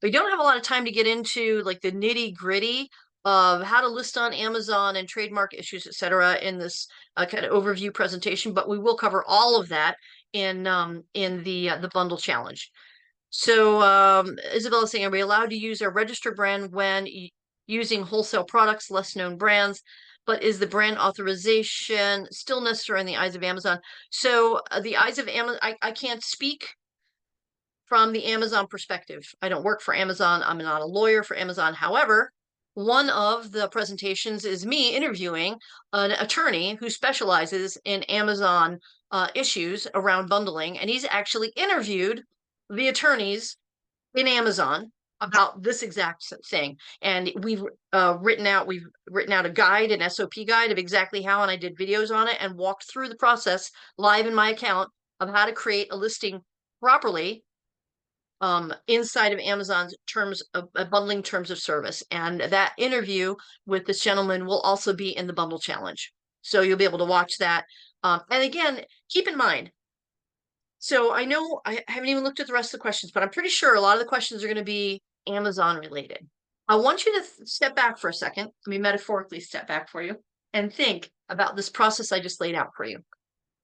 we don't have a lot of time to get into like the nitty gritty of how to list on Amazon and trademark issues, etc. in this kind of overview presentation, but we will cover all of that in the bundle challenge. So Isabella saying, are we allowed to use our registered brand when using wholesale products, less known brands? But is the brand authorization still necessary in the eyes of Amazon? So the eyes of Amazon, I can't speak from the Amazon perspective. I don't work for Amazon. I'm not a lawyer for Amazon. However, one of the presentations is me interviewing an attorney who specializes in Amazon issues around bundling. And he's actually interviewed the attorneys in Amazon about this exact thing. And we've written out a guide, an SOP guide of exactly how, and I did videos on it and walked through the process live in my account of how to create a listing properly inside of Amazon's terms of bundling terms of service. And that interview with this gentleman will also be in the bundle challenge. So you'll be able to watch that. And again, keep in mind, so I know I haven't even looked at the rest of the questions, but I'm pretty sure a lot of the questions are going to be Amazon related. I want you to step back for a second. Let me metaphorically step back for you and think about this process I just laid out for you.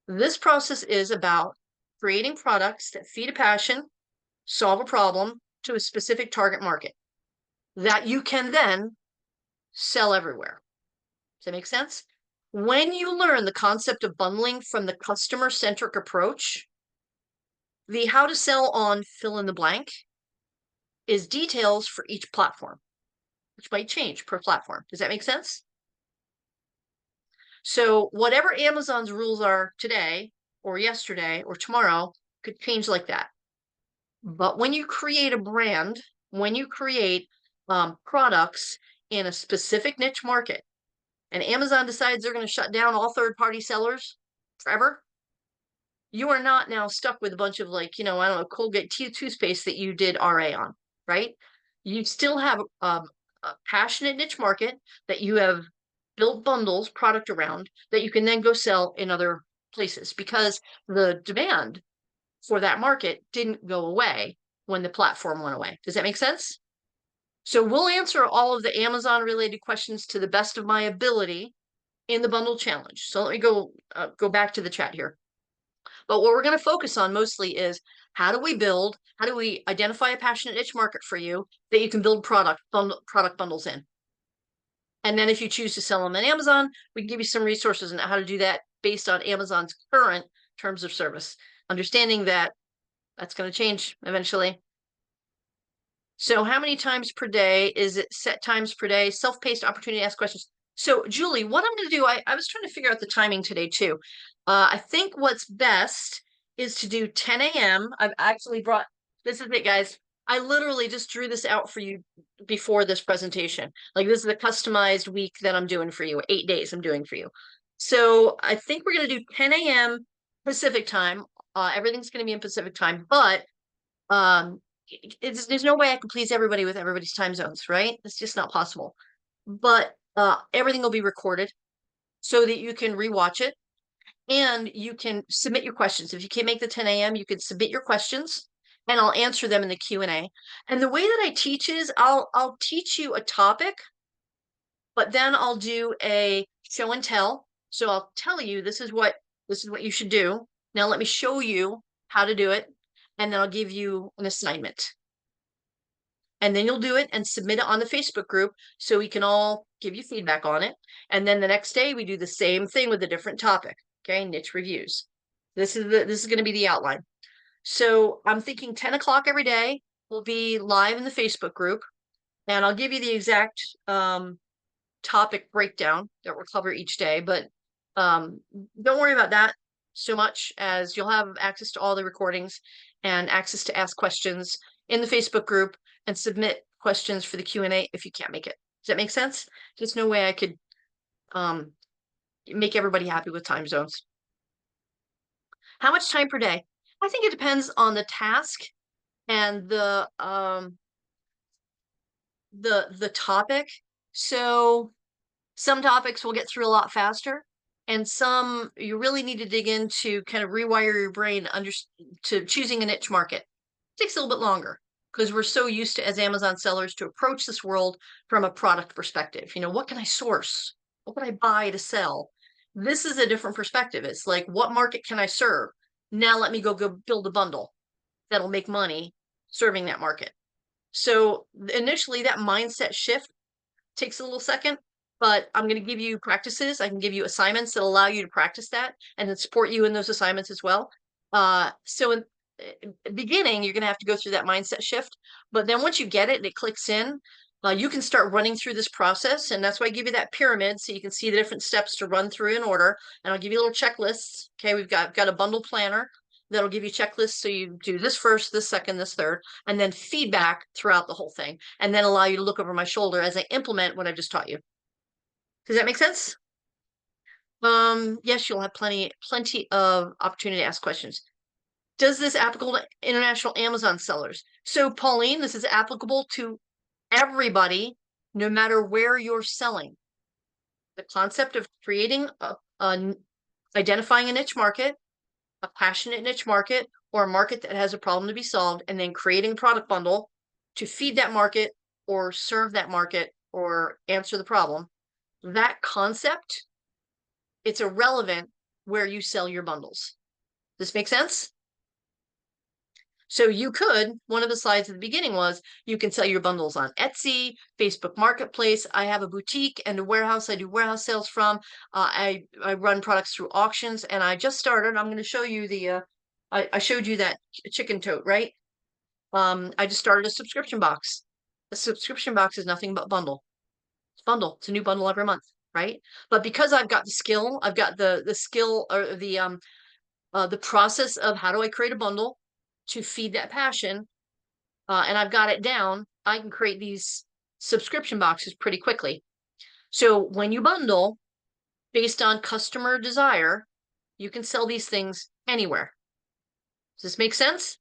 This process is about creating products that feed a passion, solve a problem to a specific target market that you can then sell everywhere. Does that make sense? When you learn the concept of bundling from the customer-centric approach, the how to sell on fill in the blank is details for each platform, which might change per platform. Does that make sense? So whatever Amazon's rules are today or yesterday or tomorrow could change like that. But when you create a brand, when you create products in a specific niche market, and Amazon decides they're going to shut down all third-party sellers forever, you are not now stuck with a bunch of like, I don't know, Colgate toothpaste that you did RA on, right? You still have a passionate niche market that you have built bundles, product around that you can then go sell in other places because the demand for that market didn't go away when the platform went away. Does that make sense? So we'll answer all of the Amazon related questions to the best of my ability in the bundle challenge. So let me go back to the chat here. But what we're going to focus on mostly is how do we identify a passionate niche market for you that you can build product bundles in. And then if you choose to sell them on Amazon, we can give you some resources on how to do that based on Amazon's current terms of service, understanding that that's going to change eventually. So how many times per day? Is it set times per day? Self-paced opportunity to ask questions. So Julie, what I'm going to do, I was trying to figure out the timing today too. I think what's best is to do 10 a.m. I've actually brought, this is it guys. I literally just drew this out for you before this presentation. Like this is the customized week that I'm doing for you, 8 days I'm doing for you. So I think we're going to do 10 a.m. Pacific time. Everything's going to be in Pacific time, but there's no way I can please everybody with everybody's time zones, right? It's just not possible. But everything will be recorded so that you can rewatch it. And you can submit your questions. If you can't make the 10 a.m., you can submit your questions and I'll answer them in the Q&A. And the way that I teach is I'll teach you a topic, but then I'll do a show and tell. So I'll tell you this is what you should do. Now let me show you how to do it, and then I'll give you an assignment. And then you'll do it and submit it on the Facebook group so we can all give you feedback on it. And then the next day we do the same thing with a different topic. Okay, niche reviews. This is going to be the outline. So I'm thinking 10 o'clock every day will be live in the Facebook group, and I'll give you the exact topic breakdown that we'll cover each day. But don't worry about that so much, as you'll have access to all the recordings and access to ask questions in the Facebook group and submit questions for the Q&A if you can't make it. Does that make sense? There's no way I could make everybody happy with time zones. How much time per day? I think it depends on the task and the topic. So some topics we'll get through a lot faster, and some you really need to dig into, kind of rewire your brain to choosing a niche market. It takes a little bit longer because we're so used to, as Amazon sellers, to approach this world from a product perspective. You know, what can I source? What can I buy to sell? This is a different perspective. It's like, what market can I serve? Now let me go build a bundle that'll make money serving that market. So initially that mindset shift takes a little second, but I'm going to give you practices. I can give you assignments that allow you to practice that and then support you in those assignments as well. So in the beginning, you're going to have to go through that mindset shift, but then once you get it and it clicks in, you can start running through this process. And that's why I give you that pyramid so you can see the different steps to run through in order. And I'll give you little checklists. Okay, we've got a bundle planner that'll give you checklists. So you do this first, this second, this third, and then feedback throughout the whole thing, and then allow you to look over my shoulder as I implement what I've just taught you. Does that make sense? Yes, you'll have plenty of opportunity to ask questions. Does this applicable to international Amazon sellers? So Pauline, this is applicable to everybody, no matter where you're selling. The concept of creating identifying a niche market, a passionate niche market, or a market that has a problem to be solved, and then creating a product bundle to feed that market or serve that market or answer the problem. That concept, it's irrelevant where you sell your bundles. Does this make sense? So you could, one of the slides at the beginning was, you can sell your bundles on Etsy, Facebook Marketplace. I have a boutique and a warehouse I do warehouse sales from. I run products through auctions, and I just started. I'm going to show you the, I showed you that chicken tote, right? I just started a subscription box. A subscription box is nothing but bundle. It's bundle. It's a new bundle every month, right? But because I've got the skill, I've got the skill, or the process of how do I create a bundle to feed that passion, and I've got it down, I can create these subscription boxes pretty quickly. So when you bundle based on customer desire, you can sell these things anywhere. Does this make sense?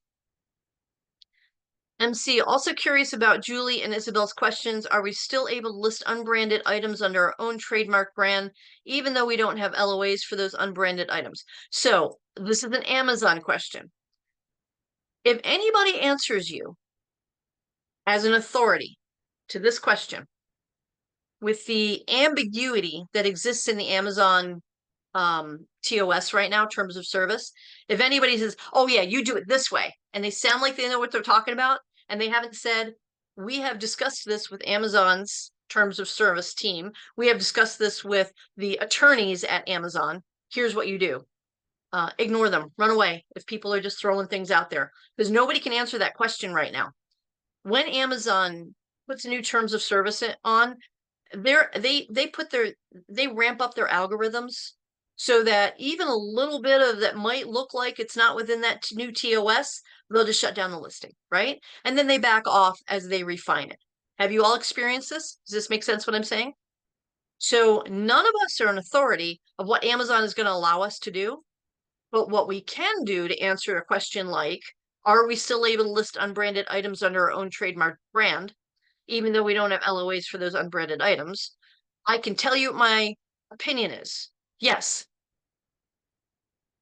MC, also curious about Julie and Isabel's questions. Are we still able to list unbranded items under our own trademark brand, even though we don't have LOAs for those unbranded items? So this is an Amazon question. If anybody answers you as an authority to this question with the ambiguity that exists in the Amazon TOS right now, terms of service, if anybody says, oh yeah, you do it this way, and they sound like they know what they're talking about, and they haven't said, we have discussed this with Amazon's terms of service team, we have discussed this with the attorneys at Amazon, here's what you do. Ignore them, run away if people are just throwing things out there, because nobody can answer that question right now. When Amazon puts new terms of service on, they ramp up their algorithms so that even a little bit of that might look like it's not within that new TOS, they'll just shut down the listing, right? And then they back off as they refine it. Have you all experienced this? Does this make sense what I'm saying? So none of us are an authority of what Amazon is going to allow us to do. But what we can do to answer a question like, are we still able to list unbranded items under our own trademark brand, even though we don't have LOAs for those unbranded items? I can tell you what my opinion is. Yes.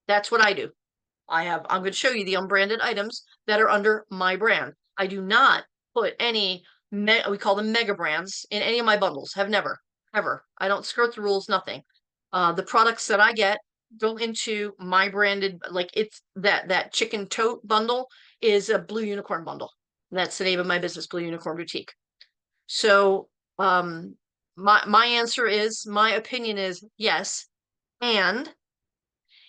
That's what I do. I'm going to show you the unbranded items that are under my brand. I do not put any, we call them mega brands in any of my bundles. Have never, ever. I don't skirt the rules, nothing. The products that I get go into my branded, like it's that chicken tote bundle is a Blue Unicorn bundle. That's the name of my business, Blue Unicorn Boutique. So, my answer is, my opinion is yes. And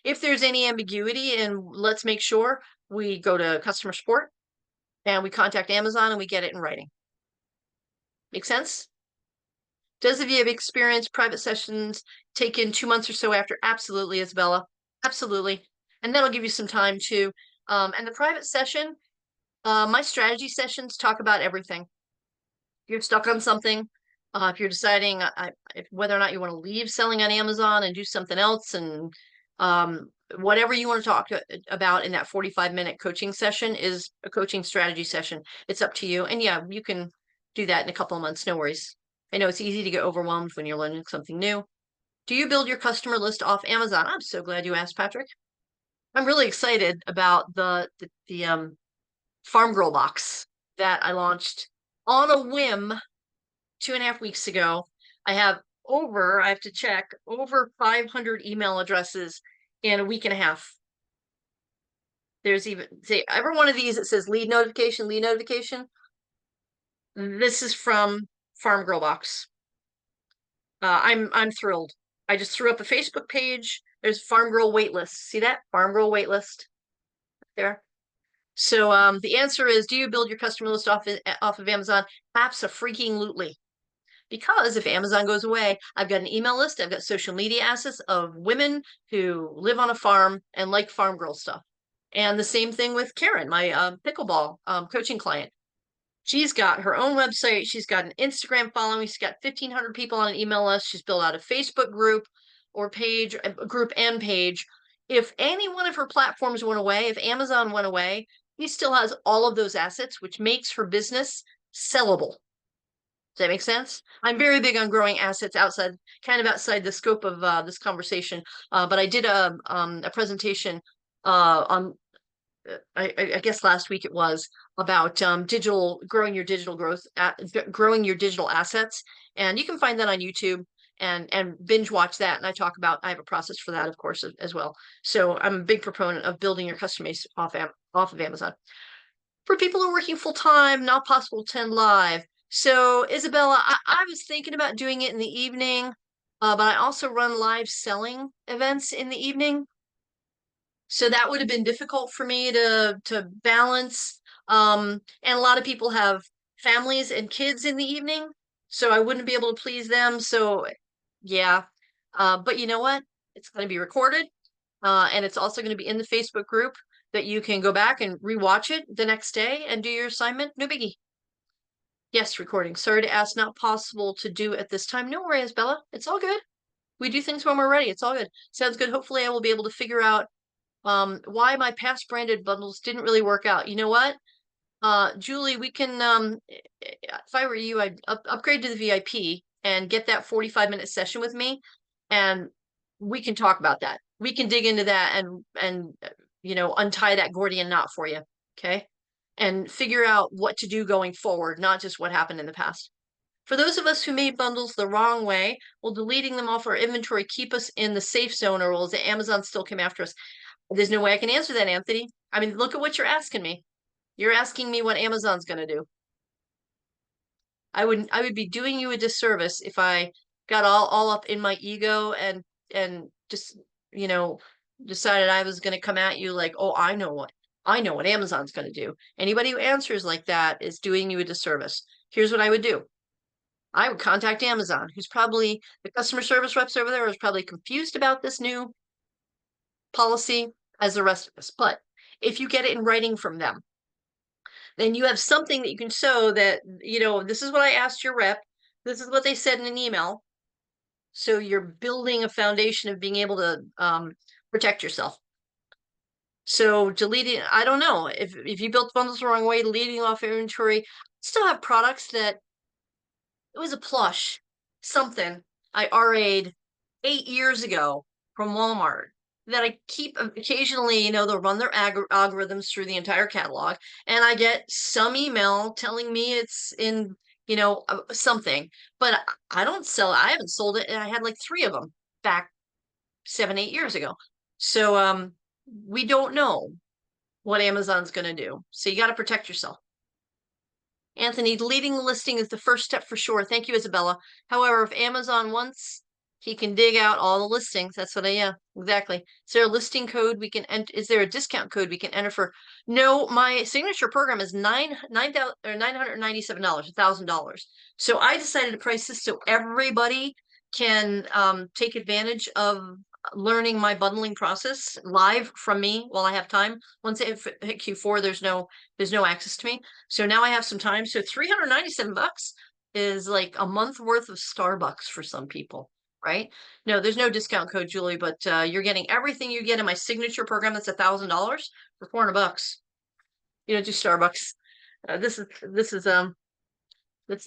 if there's any ambiguity, and let's make sure, we go to customer support and we contact Amazon and we get it in writing. Make sense? Does if you have experienced private sessions taken 2 months or so after? Absolutely, Isabella. Absolutely. And that'll give you some time too. And the private session, my strategy sessions talk about everything. If you're stuck on something, if you're deciding whether or not you want to leave selling on Amazon and do something else, and whatever you want to talk about in that 45-minute coaching session is a coaching strategy session. It's up to you. And yeah, you can do that in a couple of months. No worries. I know it's easy to get overwhelmed when you're learning something new. Do you build your customer list off Amazon? I'm so glad you asked, Patrick. I'm really excited about the Farm Girl box that I launched on a whim 2.5 weeks ago. I have I have to check, over 500 email addresses in a week and a half. There's even, say, every one of these, it says lead notification, lead notification. This is from Farm Girl Box. I'm thrilled. I just threw up a Facebook page. There's Farm Girl waitlist. See that? Farm Girl waitlist there. So the answer is, do you build your customer list off of Amazon? Abso-freaking-lutely. Because if Amazon goes away, I've got an email list, I've got social media assets of women who live on a farm and like farm girl stuff. And the same thing with Karen, my pickleball coaching client. She's got her own website. She's got an Instagram following. She's got 1,500 people on an email list. She's built out a Facebook group or page, a group and page. If any one of her platforms went away, if Amazon went away, she still has all of those assets, which makes her business sellable. Does that make sense? I'm very big on growing assets kind of outside the scope of this conversation. But I did a presentation on, I guess last week it was, about growing your digital assets, and you can find that on YouTube and binge watch that. And I have a process for that, of course, as well. So I'm a big proponent of building your customer base off of Amazon. For people who are working full time, not possible to attend live. So Isabella, I was thinking about doing it in the evening, but I also run live selling events in the evening. So that would have been difficult for me to balance. And a lot of people have families and kids in the evening, so I wouldn't be able to please them. So yeah. But you know what? It's going to be recorded, and it's also going to be in the Facebook group that you can go back and rewatch it the next day and do your assignment. No biggie. Yes, recording. Sorry to ask, not possible to do at this time. No worries, Bella. It's all good. We do things when we're ready. It's all good. Sounds good. Hopefully I will be able to figure out why my past branded bundles didn't really work out. You know what? Julie, we can if I were you, I'd upgrade to the VIP and get that 45-minute session with me, and we can talk about that. We can dig into that and untie that Gordian knot for you. Okay? And figure out what to do going forward, not just what happened in the past. For those of us who made bundles the wrong way, will deleting them off our inventory keep us in the safe zone, or will Amazon still come after us? There's no way I can answer that, Anthony. I mean, look at what you're asking me. You're asking me what Amazon's going to do. I would be doing you a disservice if I got all up in my ego and just, decided I was going to come at you like, oh, I know what Amazon's going to do. Anybody who answers like that is doing you a disservice. Here's what I would do. I would contact Amazon, who's probably, the customer service reps over there is probably confused about this new policy as the rest of us. But if you get it in writing from them, then you have something that you can show that, this is what I asked your rep. This is what they said in an email. So you're building a foundation of being able to protect yourself. So deleting, I don't know, if you built bundles the wrong way, deleting off inventory, still have products that, it was a plush, something I RA'd 8 years ago from Walmart. that I keep occasionally, they'll run their algorithms through the entire catalog, and I get some email telling me it's in, something, but I don't sell it. I haven't sold it, and I had like three of them back 7, 8 years ago. So we don't know what Amazon's going to do. So you got to protect yourself. Anthony, deleting the listing is the first step for sure. Thank you, Isabella. However, if Amazon wants, he can dig out all the listings. That's what yeah, exactly. Is there a listing code we can enter? Is there a discount code we can enter for? No, my signature program is $997, $1,000. So I decided to price this so everybody can take advantage of learning my bundling process live from me while I have time. Once I hit Q4, there's no access to me. So now I have some time. So $397 is like a month worth of Starbucks for some people, right? No, there's no discount code, Julie, but you're getting everything you get in my signature program. That's $1,000 for $400. You don't do Starbucks. This is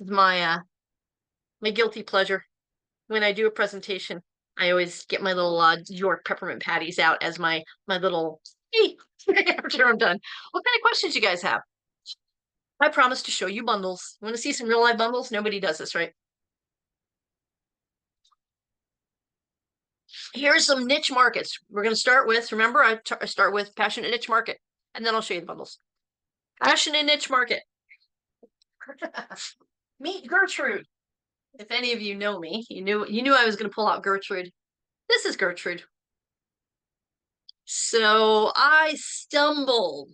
my guilty pleasure. When I do a presentation, I always get my little York peppermint patties out as my little after I'm done. What kind of questions you guys have? I promise to show you bundles. Want to see some real life bundles? Nobody does this, right? Here's some niche markets. We're going to start with, remember, I start with passionate niche market, and then I'll show you the bundles. Passionate niche market. Meet Gertrude. If any of you know me, you knew I was going to pull out Gertrude. This is Gertrude. So I stumbled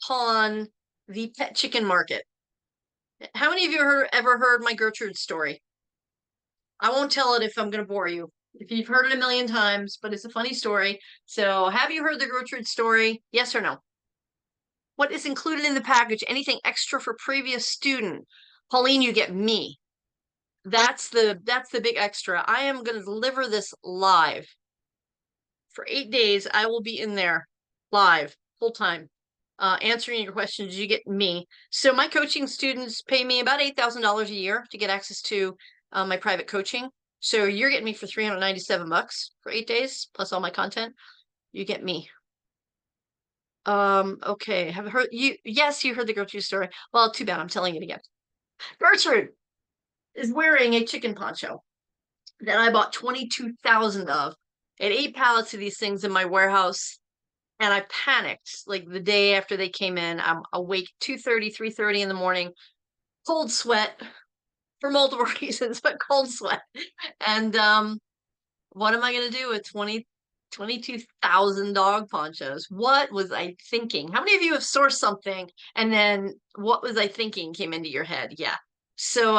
upon the pet chicken market. How many of you ever heard my Gertrude story? I won't tell it if I'm going to bore you. If you've heard it a million times, but it's a funny story. So have you heard the Gertrude story? Yes or no? What is included in the package? Anything extra for previous student? Pauline, you get me. That's the big extra. I am going to deliver this live. For 8 days, I will be in there live, full time, answering your questions. You get me. So my coaching students pay me about $8,000 a year to get access to my private coaching. So you're getting me for $397 for 8 days, plus all my content. You get me. Okay. Have heard you? Yes, you heard the Gertrude story. Well, too bad. I'm telling it again. Gertrude is wearing a chicken poncho that I bought 22,000 of. I had 8 pallets of these things in my warehouse, and I panicked like the day after they came in. I'm awake 2:30, 3:30 in the morning, cold sweat for multiple reasons, but cold sweat. And what am I going to do with 22,000 dog ponchos? What was I thinking? How many of you have sourced something and then what was I thinking came into your head? Yeah. So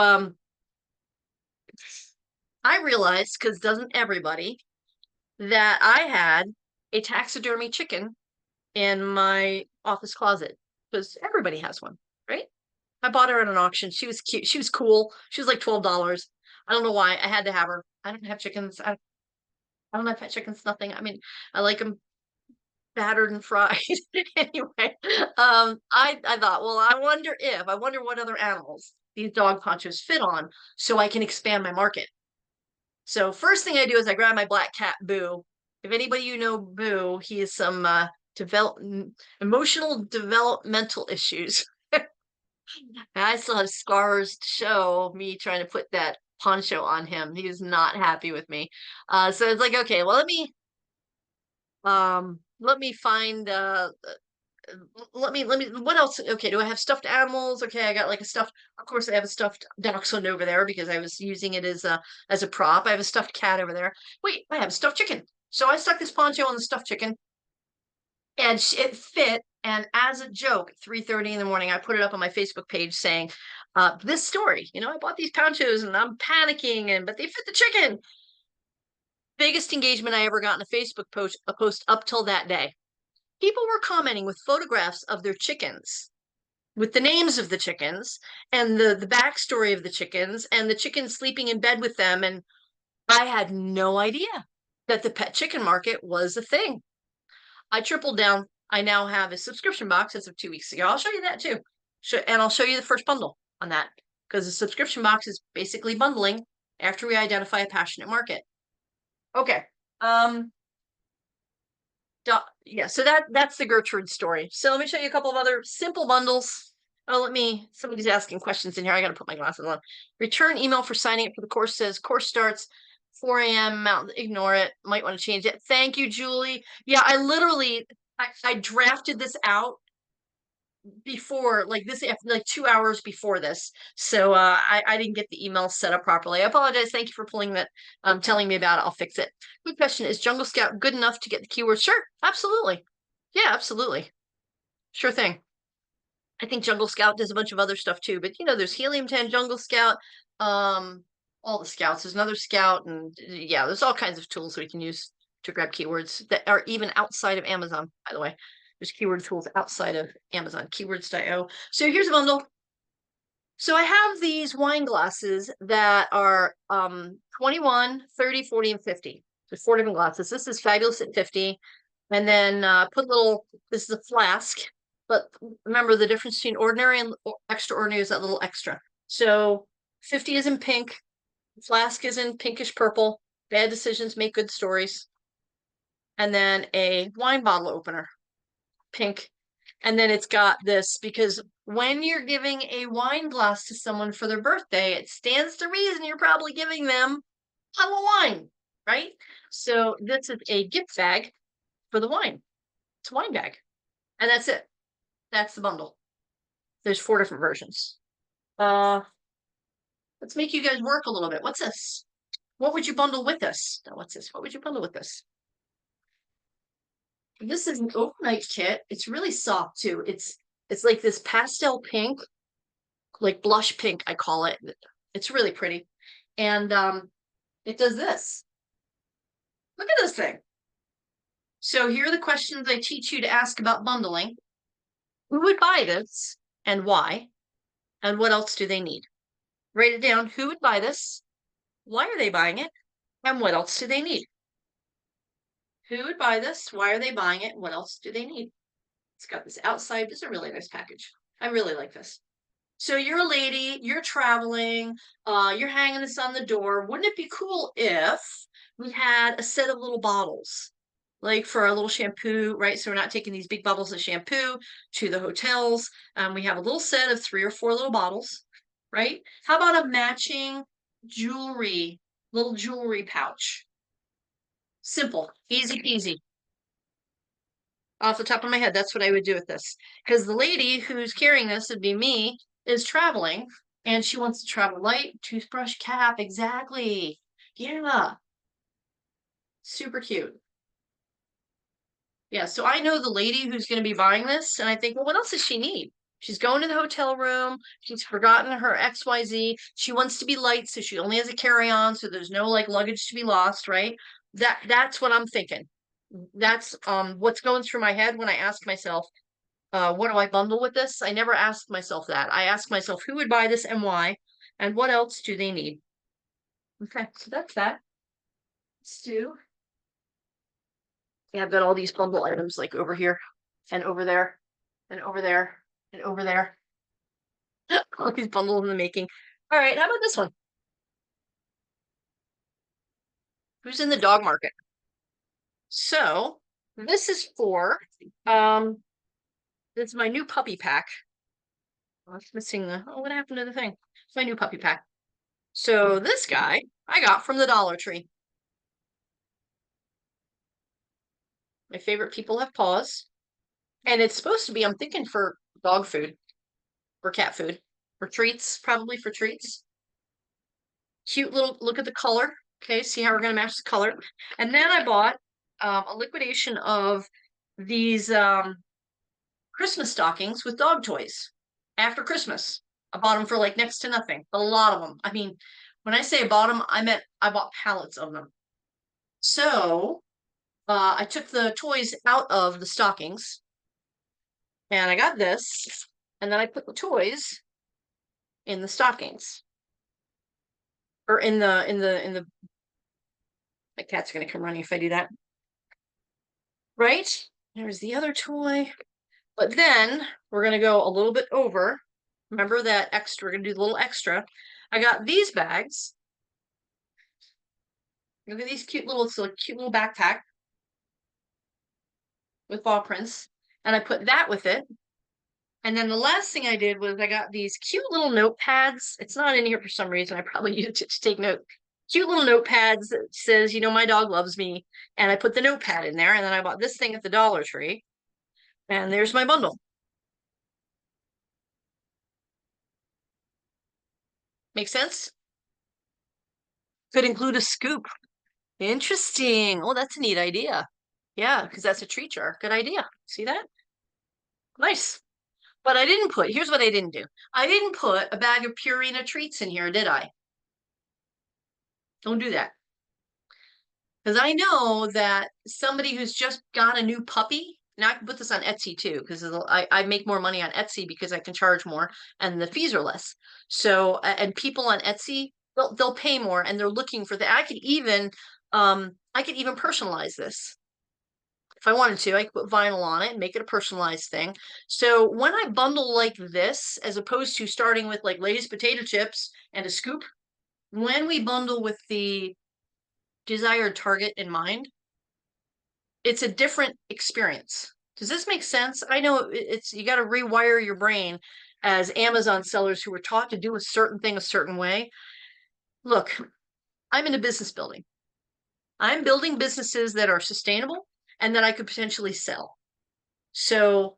I realized, because doesn't everybody, that I had a taxidermy chicken in my office closet, because everybody has one, right? I bought her at an auction. She was cute. She was cool. She was like $12. I don't know why. I had to have her. I don't have chickens. I don't have pet chickens, nothing. I mean, I like them battered and fried. Anyway, I thought, well, I wonder what other animals these dog ponchos fit on so I can expand my market. So first thing I do is I grab my black cat, Boo. If anybody you know Boo, he has some emotional developmental issues. I still have scars to show me trying to put that poncho on him. He was not happy with me. So it's like, okay, well, let me find let me what else? Okay, do I have stuffed animals? Okay, I got like a stuffed, of course I have a stuffed dachshund over there because I was using it as a prop. I have a stuffed cat over there. Wait, I have a stuffed chicken. So I stuck this poncho on the stuffed chicken, and it fit. And as a joke, at 3:30 in the morning, I put it up on my Facebook page saying, this story, I bought these ponchos and I'm panicking, but they fit the chicken. Biggest engagement I ever got in a Facebook post up till that day. People were commenting with photographs of their chickens, with the names of the chickens and the backstory of the chickens, and the chickens sleeping in bed with them. And I had no idea that the pet chicken market was a thing. I tripled down. I now have a subscription box as of 2 weeks ago. I'll show you that too. And I'll show you the first bundle on that, because the subscription box is basically bundling after we identify a passionate market. Okay. Yeah, so that's the Gertrude story. So let me show you a couple of other simple bundles. Oh, somebody's asking questions in here. I got to put my glasses on. Return email for signing up for the course says course starts 4 a.m. Mountain. Ignore it. Might want to change it. Thank you, Julie. Yeah, I drafted this out before, like this, like 2 hours before this. So I didn't get the email set up properly. I apologize. Thank you for pulling that, telling me about it. I'll fix it. Good question. Is Jungle Scout good enough to get the keywords? Sure, absolutely. Yeah, absolutely. Sure thing. I think Jungle Scout does a bunch of other stuff too, but there's Helium 10, Jungle Scout, um, all the scouts. There's another scout, and yeah, there's all kinds of tools we can use to grab keywords that are even outside of Amazon, by the way. There's keyword tools outside of Amazon, keywords.io. So here's a bundle. So I have these wine glasses that are 21, 30, 40, and 50. There's 4 different glasses. This is fabulous at 50. And then this is a flask. But remember, the difference between ordinary and extraordinary is that little extra. So 50 is in pink. Flask is in pinkish purple. Bad decisions make good stories. And then a wine bottle opener, pink. And then it's got this, because when you're giving a wine glass to someone for their birthday, it stands to reason you're probably giving them a bottle of wine, right? So this is a gift bag for the wine. It's a wine bag. And that's it. That's the bundle. There's 4 different versions. Let's make you guys work a little bit. What's this? What would you bundle with this? No, what's this? What would you bundle with this? This is an overnight kit. It's really soft too. It's like this pastel pink, like blush pink, I call it. It's really pretty. And it does this. Look at this thing. So here are the questions I teach you to ask about bundling. Who would buy this and why? And what else do they need? Write it down. Who would buy this? Why are they buying it? And what else do they need? Who would buy this? Why are they buying it? What else do they need? It's got this outside. This is a really nice package. I really like this. So you're a lady, you're traveling, you're hanging this on the door. Wouldn't it be cool if we had a set of little bottles, like for a little shampoo, right? So we're not taking these big bottles of shampoo to the hotels. We have a little set of 3 or 4 little bottles, right? How about a matching little jewelry pouch? Simple, easy peasy. Off the top of my head, that's what I would do with this. Because the lady who's carrying this, would be me, is traveling, and she wants to travel light. Toothbrush cap, exactly. Yeah. Super cute. Yeah, so I know the lady who's going to be buying this, and I think, well, what else does she need? She's going to the hotel room. She's forgotten her XYZ. She wants to be light, so she only has a carry-on, so there's no like luggage to be lost, right? That's what I'm thinking. That's what's going through my head when I ask myself, what do I bundle with this? I never asked myself that. I asked myself who would buy this and why, and what else do they need? Okay, so that's that. Let's do. Yeah, I've got all these bundle items like over here and over there and over there and over there. All these bundles in the making. All right, how about this one? Who's in the dog market? So this is for this is my new puppy pack. Oh, it's missing what happened to the thing? It's my new puppy pack. So this guy I got from the Dollar Tree. My favorite people have paws. And it's supposed to be, I'm thinking, for dog food or cat food or treats, probably for treats. Cute little, look at the color. Okay, see how we're going to match the color. And then I bought a liquidation of these Christmas stockings with dog toys after Christmas. I bought them for like next to nothing, a lot of them. I mean, when I say I bought them, I meant I bought pallets of them. So I took the toys out of the stockings and I got this, and then I put the toys in the stockings. Or in the my cat's gonna come running if I do that. Right? There's the other toy. But then we're gonna go a little bit over. Remember that extra, we're gonna do the little extra. I got these bags. Look at these cute little, it's a cute little backpack. with ball prints, and I put that with it. And then the last thing I did was I got these cute little notepads. It's not in here for some reason. I probably used it to take note. Cute little notepads that says, my dog loves me. And I put the notepad in there. And then I bought this thing at the Dollar Tree. And there's my bundle. Make sense? Could include a scoop. Interesting. Oh, that's a neat idea. Yeah, because that's a treat jar. Good idea. See that? Nice. But here's what I didn't do. I didn't put a bag of Purina treats in here, did I? Don't do that. Because I know that somebody who's just got a new puppy, now I can put this on Etsy too, because I make more money on Etsy because I can charge more and the fees are less. So, and people on Etsy, they'll pay more and they're looking for that. I could even personalize this. If I wanted to, I could put vinyl on it and make it a personalized thing. So when I bundle like this, as opposed to starting with like Lay's potato chips and a scoop, when we bundle with the desired target in mind, it's a different experience. Does this make sense? I know it's you got to rewire your brain as Amazon sellers who were taught to do a certain thing a certain way. Look, I'm into business building. I'm building businesses that are sustainable and that I could potentially sell. So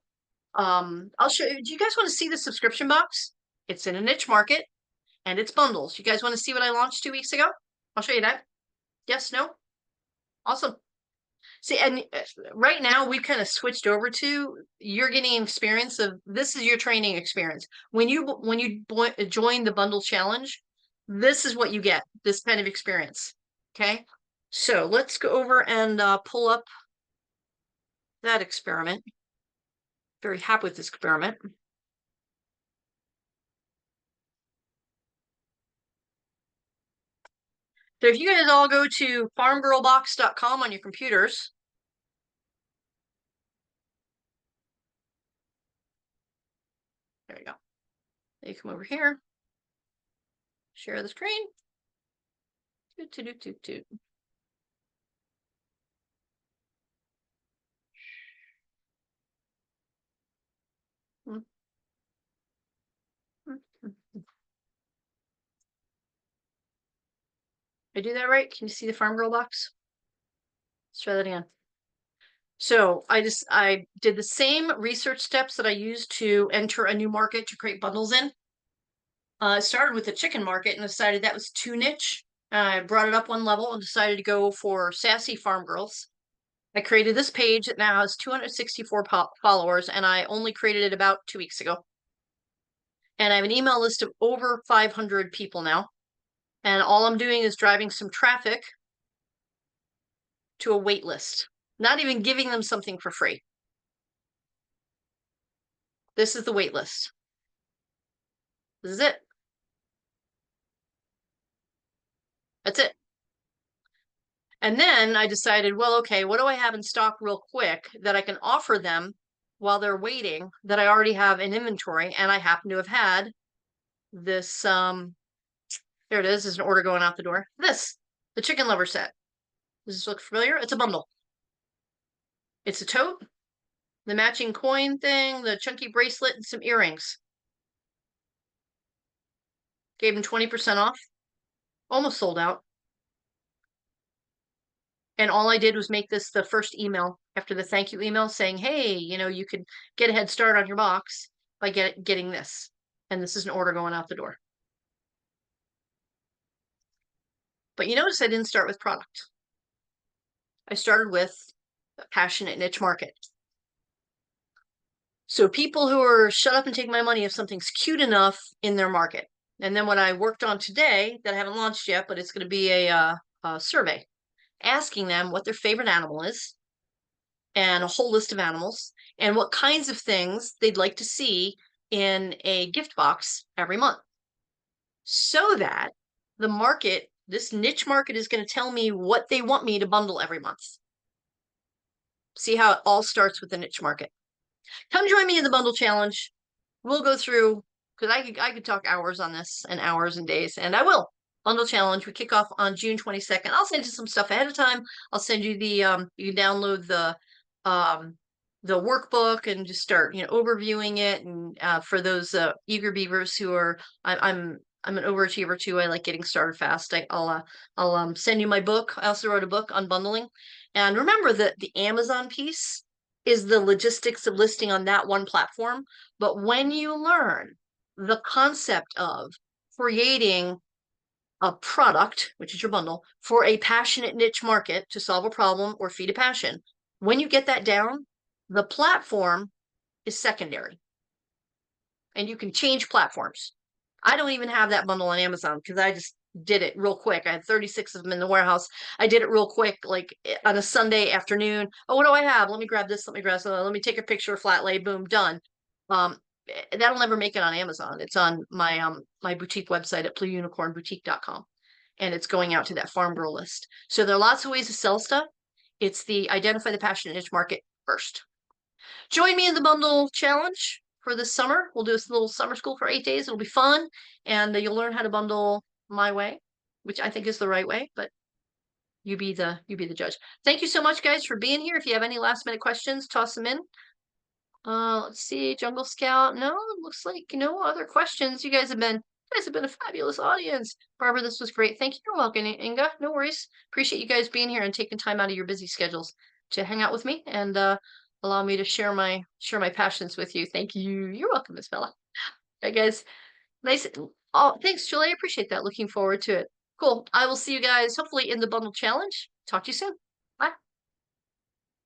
I'll show you. Do you guys want to see the subscription box? It's in a niche market and it's bundles. You guys want to see what I launched 2 weeks ago? I'll show you that. Yes, no? Awesome. See, and right now we've kind of switched over to you're getting experience of this is your training experience. When you join the bundle challenge, this is what you get, this kind of experience. Okay. So let's go over and pull up that experiment. Very happy with this experiment. So if you guys all go to farmgirlbox.com on your computers, there you go. You come over here, share the screen. Toot, toot, toot, toot, toot. I do that right? Can you see the Farm Girl box? Let's try that again. So I did the same research steps that I used to enter a new market to create bundles in. I started with the chicken market and decided that was too niche. I brought it up one level and decided to go for sassy farm girls. I created this page that now has 264 followers, and I only created it about 2 weeks ago. And I have an email list of over 500 people now. And all I'm doing is driving some traffic to a wait list, not even giving them something for free. This is the wait list. This is it. That's it. And then I decided, well, okay, what do I have in stock real quick that I can offer them while they're waiting that I already have in inventory? And I happen to have had this, there it is, there's an order going out the door. The chicken lover set. Does this look familiar? It's a bundle. It's a tote, the matching coin thing, the chunky bracelet, and some earrings. Gave them 20% off. Almost sold out. And all I did was make this the first email after the thank you email saying, hey, you could get a head start on your box by getting this. And this is an order going out the door. But you notice I didn't start with product. I started with a passionate niche market. So people who are shut up and take my money if something's cute enough in their market. And then what I worked on today that I haven't launched yet, but it's going to be a survey asking them what their favorite animal is and a whole list of animals and what kinds of things they'd like to see in a gift box every month. So that the market, this niche market, is going to tell me what they want me to bundle every month. See how it all starts with the niche market. Come join me in the bundle challenge. We'll go through, because I could talk hours on this and hours and days, and I will. Bundle challenge. We kick off on June 22nd. I'll send you some stuff ahead of time. I'll send you the you can download the the workbook and just start, overviewing it. And for those eager beavers who are, I'm an overachiever too. I like getting started fast. I'll send you my book. I also wrote a book on bundling. And remember that the Amazon piece is the logistics of listing on that one platform. But when you learn the concept of creating a product, which is your bundle, for a passionate niche market to solve a problem or feed a passion, when you get that down, the platform is secondary and you can change platforms. I don't even have that bundle on Amazon because I just did it real quick. I had 36 of them in the warehouse. I did it real quick, like on a Sunday afternoon. Oh, what do I have? Let me grab this. Let me grab some. Let me take a picture, flat lay, boom, done. Um, that'll never make it on Amazon. It's on my boutique website at blueunicornboutique.com, and it's going out to that farm girl list. So there are lots of ways to sell stuff. It's the identify the passionate niche market first. Join me in the bundle challenge for this summer. We'll do a little summer school for 8 days. It'll be fun, and you'll learn how to bundle my way, which I think is the right way. But you be the judge. Thank you so much, guys, for being here. If you have any last minute questions, toss them in. Let's see, Jungle Scout. No, it looks like no other questions. You guys have been a fabulous audience. Barbara, this was great. Thank you. You're welcome, Inga. No worries. Appreciate you guys being here and taking time out of your busy schedules to hang out with me and allow me to share my passions with you. Thank you. You're welcome, Miss Bella. All right, guys. Nice. Oh, thanks, Julie. I appreciate that. Looking forward to it. Cool. I will see you guys hopefully in the bundle challenge. Talk to you soon.